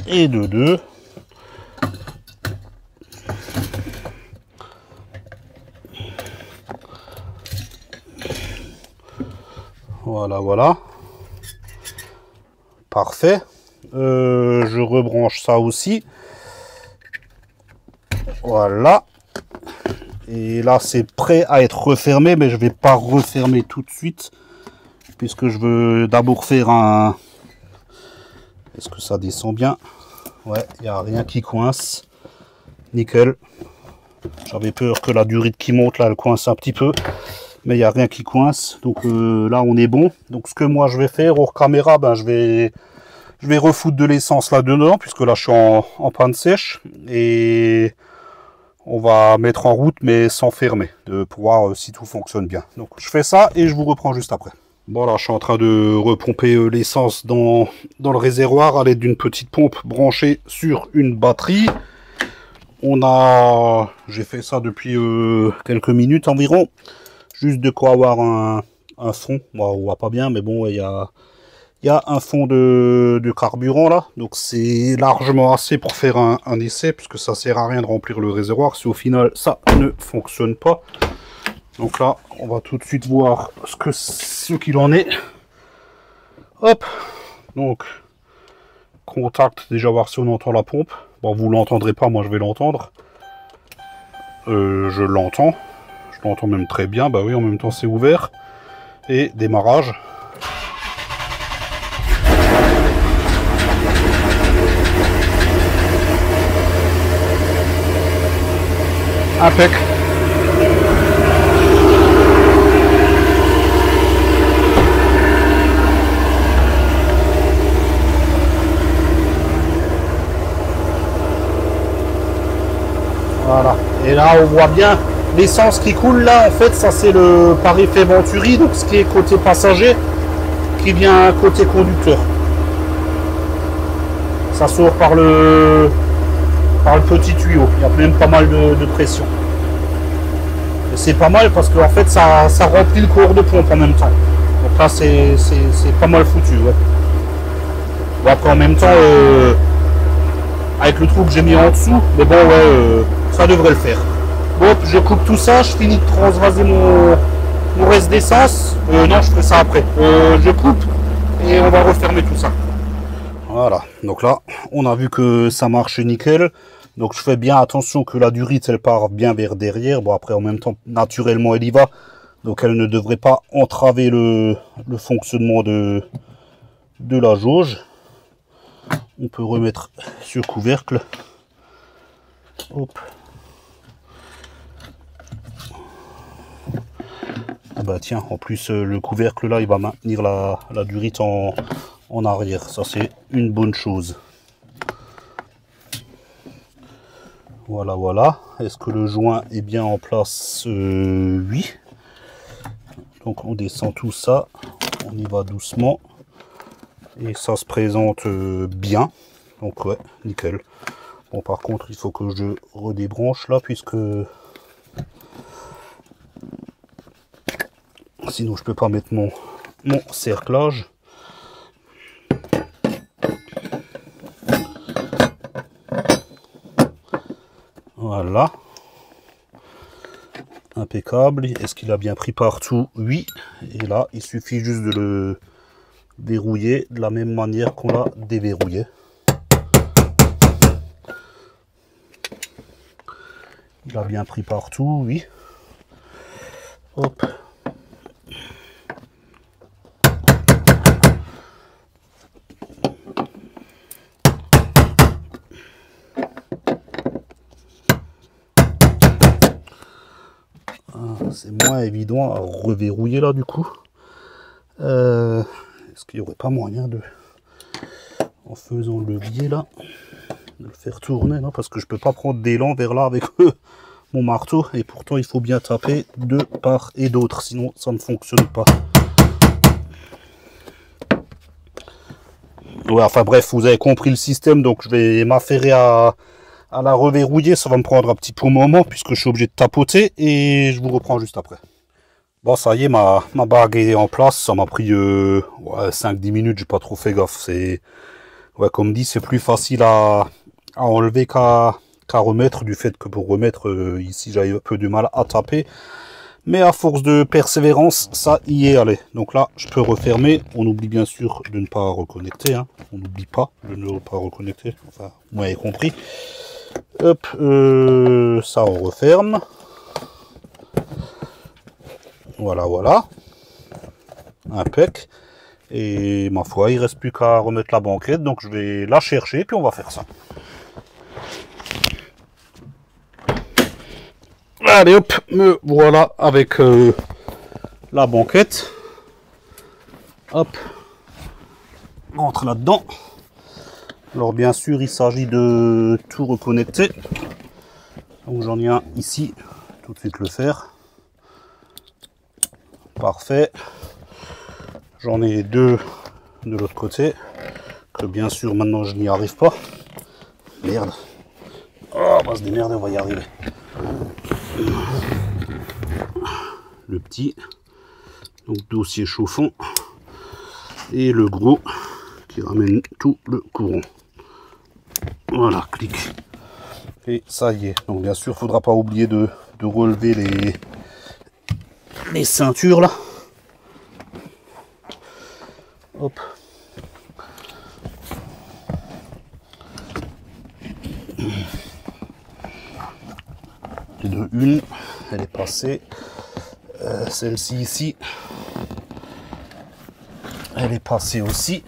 Et de 2. Voilà, voilà. Parfait. Je rebranche ça aussi. Voilà. Et là, c'est prêt à être refermé, mais je vais pas refermer tout de suite, puisque je veux d'abord faire un... Est-ce que ça descend bien? Ouais, il n'y a rien qui coince. Nickel. J'avais peur que la durite qui monte, là, elle coince un petit peu. Mais il n'y a rien qui coince. Donc là, on est bon. Donc ce que moi, je vais faire hors caméra, ben, je vais Je vais refoutre de l'essence là-dedans, puisque là je suis en panne sèche. Et on va mettre en route, mais sans fermer, pour voir si tout fonctionne bien. Donc je fais ça et je vous reprends juste après. Bon là, je suis en train de repomper l'essence dans le réservoir à l'aide d'une petite pompe branchée sur une batterie. J'ai fait ça depuis quelques minutes environ. Juste de quoi avoir un fond. Bon, on voit pas bien, mais bon, il y a un fond de carburant là. Donc c'est largement assez pour faire un essai, puisque ça sert à rien de remplir le réservoir si au final ça ne fonctionne pas. Donc là, on va tout de suite voir ce qu'il en est. Hop. Donc, contact, déjà voir si on entend la pompe. Bon, vous l'entendrez pas, moi je vais l'entendre. Je l'entends. Je l'entends même très bien. Bah oui, en même temps c'est ouvert. Et démarrage. Impec. Voilà. Et là, on voit bien l'essence qui coule là. En fait, ça c'est le par effet Venturi, donc ce qui est côté passager, qui vient côté conducteur. Ça sort par le petit tuyau. Il y a même pas mal de pression. Et c'est pas mal parce que en fait, ça remplit le corps de pompe en même temps. Donc là, c'est pas mal foutu. Ouais. Bon, après, en même temps, avec le trou que j'ai mis en dessous, mais bon, ouais, ça devrait le faire. Bon, je coupe tout ça, je finis de transvaser mon reste d'essence. Non, je ferai ça après. Je coupe et on va refermer tout ça. Voilà, donc là, on a vu que ça marche nickel. Donc je fais bien attention que la durite, elle part bien vers derrière. Bon, après, en même temps, naturellement, elle y va. Donc elle ne devrait pas entraver le fonctionnement de la jauge. On peut remettre sur couvercle. Hop. Ah bah tiens, en plus le couvercle là, il va maintenir la durite en arrière. Ça c'est une bonne chose. Voilà, voilà. Est-ce que le joint est bien en place? Oui. Donc on descend tout ça. On y va doucement. Et ça se présente bien. Donc ouais, nickel. Bon, par contre, il faut que je redébranche là, puisque sinon je peux pas mettre mon cerclage. Voilà. Impeccable. Est-ce qu'il a bien pris partout? Oui. Et là, il suffit juste de le verrouiller de la même manière qu'on l'a déverrouillé. Il a bien pris partout, oui. Hop. C'est moins évident à reverrouiller là du coup. Est-ce qu'il n'y aurait pas moyen de, en faisant le levier là, de le faire tourner? Non, parce que je peux pas prendre d'élan vers là avec mon marteau, et pourtant il faut bien taper de part et d'autre, sinon ça ne fonctionne pas. Ouais, enfin bref, vous avez compris le système, donc je vais m'affairer à la reverrouiller. Ça va me prendre un petit peu moment puisque je suis obligé de tapoter, et je vous reprends juste après. Bon, ça y est, ma bague est en place. Ça m'a pris 5-10 minutes, j'ai pas trop fait gaffe. C'est, ouais, comme dit, c'est plus facile à enlever qu'à remettre, du fait que pour remettre ici j'avais un peu du mal à taper, mais à force de persévérance ça y est allé. Donc là je peux refermer. On oublie bien sûr de ne pas reconnecter, hein. On n'oublie pas de ne pas reconnecter, enfin vous m'avez compris. Hop, ça on referme. Voilà, voilà, impec. Et ma foi, il reste plus qu'à remettre la banquette, donc je vais la chercher puis on va faire ça. Allez hop, me voilà avec la banquette. Hop, rentre là-dedans. Alors bien sûr, il s'agit de tout reconnecter. Donc j'en ai un ici, tout de suite le faire. Parfait. J'en ai deux de l'autre côté, que bien sûr maintenant je n'y arrive pas. Merde. Oh, on va se démerder, on va y arriver. Le petit, donc dossier chauffant, et le gros qui ramène tout le courant. Voilà, clic. Et ça y est. Donc bien sûr, il ne faudra pas oublier de relever les ceintures là. Hop. De une, elle est passée. Celle-ci ici, elle est passée aussi.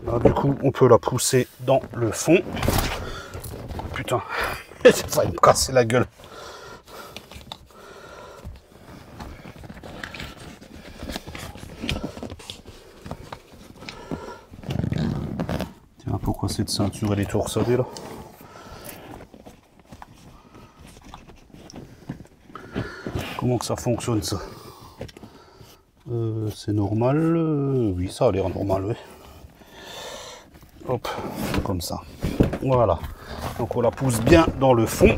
Là, du coup, on peut la pousser dans le fond. Putain, ça va me casser la gueule. Tiens, pourquoi cette ceinture elle est torsadée là? Comment que ça fonctionne ça? C'est normal, oui, ça a l'air normal, oui. Hop, comme ça. Voilà. Donc on la pousse bien dans le fond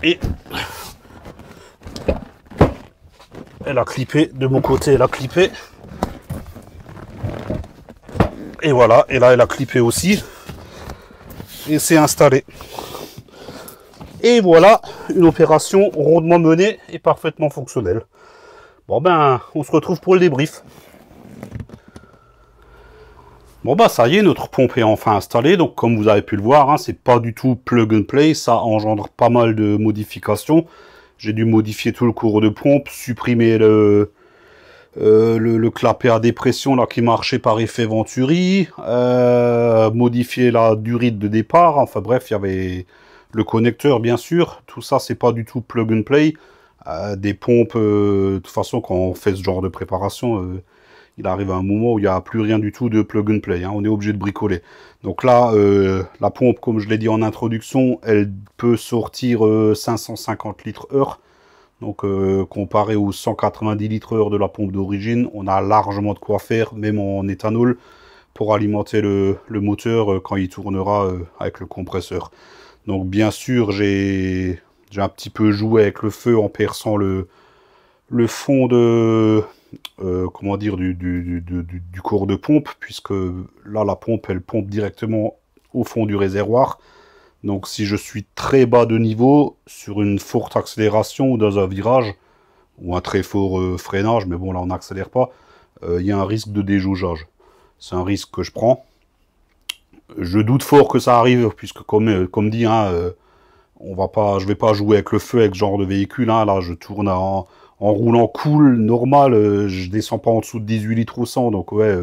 et elle a clippé de mon côté, elle a clippé. Et voilà, et là elle a clippé aussi. Et c'est installé. Et voilà, une opération rondement menée et parfaitement fonctionnelle. Bon ben, on se retrouve pour le débrief. Bon bah ça y est, notre pompe est enfin installée. Donc comme vous avez pu le voir, hein, c'est pas du tout plug and play. Ça engendre pas mal de modifications. J'ai dû modifier tout le cours de pompe, supprimer le clapet à dépression là qui marchait par effet Venturi, modifier la durite de départ. Enfin bref, il y avait le connecteur bien sûr. Tout ça c'est pas du tout plug and play. Des pompes, de toute façon quand on fait ce genre de préparation, il arrive un moment où il n'y a plus rien du tout de plug and play, hein, on est obligé de bricoler. Donc là, la pompe, comme je l'ai dit en introduction, elle peut sortir 550 litres heure. Donc comparé aux 190 litres heure de la pompe d'origine, on a largement de quoi faire, même en éthanol, pour alimenter le moteur quand il tournera avec le compresseur. Donc bien sûr, j'ai un petit peu joué avec le feu en perçant le fond de... comment dire, du corps de pompe, puisque là, la pompe, elle pompe directement au fond du réservoir. Donc, si je suis très bas de niveau, sur une forte accélération ou dans un virage, ou un très fort freinage, mais bon, là, on n'accélère pas, il y a un risque de déjaugeage. C'est un risque que je prends. Je doute fort que ça arrive, puisque comme dit, hein, je vais pas jouer avec le feu avec ce genre de véhicule. Hein, là, je tourne en roulant cool, normal, je descends pas en dessous de 18 litres au 100, donc ouais,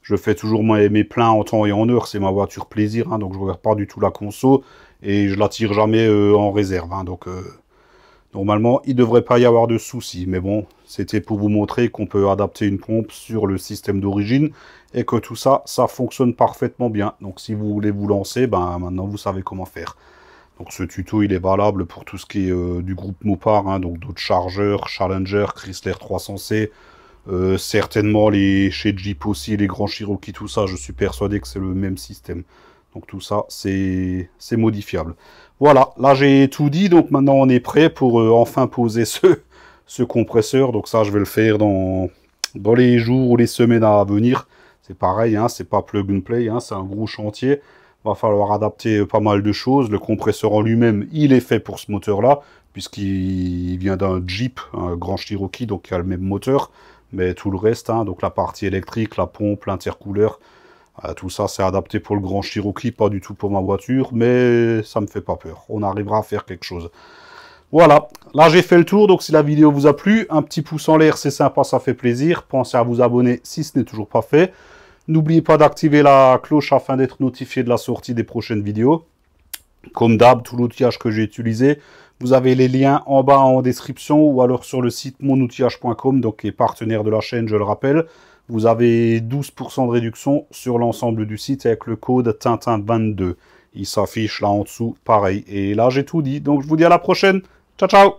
je fais toujours mes pleins en temps et en heure, c'est ma voiture plaisir, hein, donc je regarde pas du tout la conso, et je la tire jamais en réserve, hein, donc normalement, il devrait pas y avoir de soucis, mais bon, c'était pour vous montrer qu'on peut adapter une pompe sur le système d'origine, et que tout ça, ça fonctionne parfaitement bien, donc si vous voulez vous lancer, ben maintenant vous savez comment faire. Donc ce tuto, il est valable pour tout ce qui est du groupe Mopar, hein, donc d'autres chargeurs, Challenger, Chrysler 300C, certainement chez Jeep aussi, les grands Cherokee, tout ça, je suis persuadé que c'est le même système. Donc tout ça, c'est modifiable. Voilà, là j'ai tout dit, donc maintenant on est prêt pour enfin poser ce compresseur. Donc ça, je vais le faire dans les jours ou les semaines à venir. C'est pareil, hein, c'est pas plug and play, hein, c'est un gros chantier. Va falloir adapter pas mal de choses. Le compresseur en lui-même, il est fait pour ce moteur-là, puisqu'il vient d'un Jeep, un Grand Cherokee, donc il a le même moteur. Mais tout le reste, hein, donc la partie électrique, la pompe, l'intercouleur, tout ça, c'est adapté pour le Grand Cherokee, pas du tout pour ma voiture, mais ça me fait pas peur. On arrivera à faire quelque chose. Voilà, là j'ai fait le tour, donc si la vidéo vous a plu, un petit pouce en l'air, c'est sympa, ça fait plaisir. Pensez à vous abonner si ce n'est toujours pas fait. N'oubliez pas d'activer la cloche afin d'être notifié de la sortie des prochaines vidéos. Comme d'hab, tout l'outillage que j'ai utilisé, vous avez les liens en bas en description ou alors sur le site monoutillage.com, donc qui est partenaire de la chaîne, je le rappelle. vous avez 12% de réduction sur l'ensemble du site avec le code Tintin22. Il s'affiche là en dessous, pareil. Et là, j'ai tout dit. Donc, je vous dis à la prochaine. Ciao, ciao!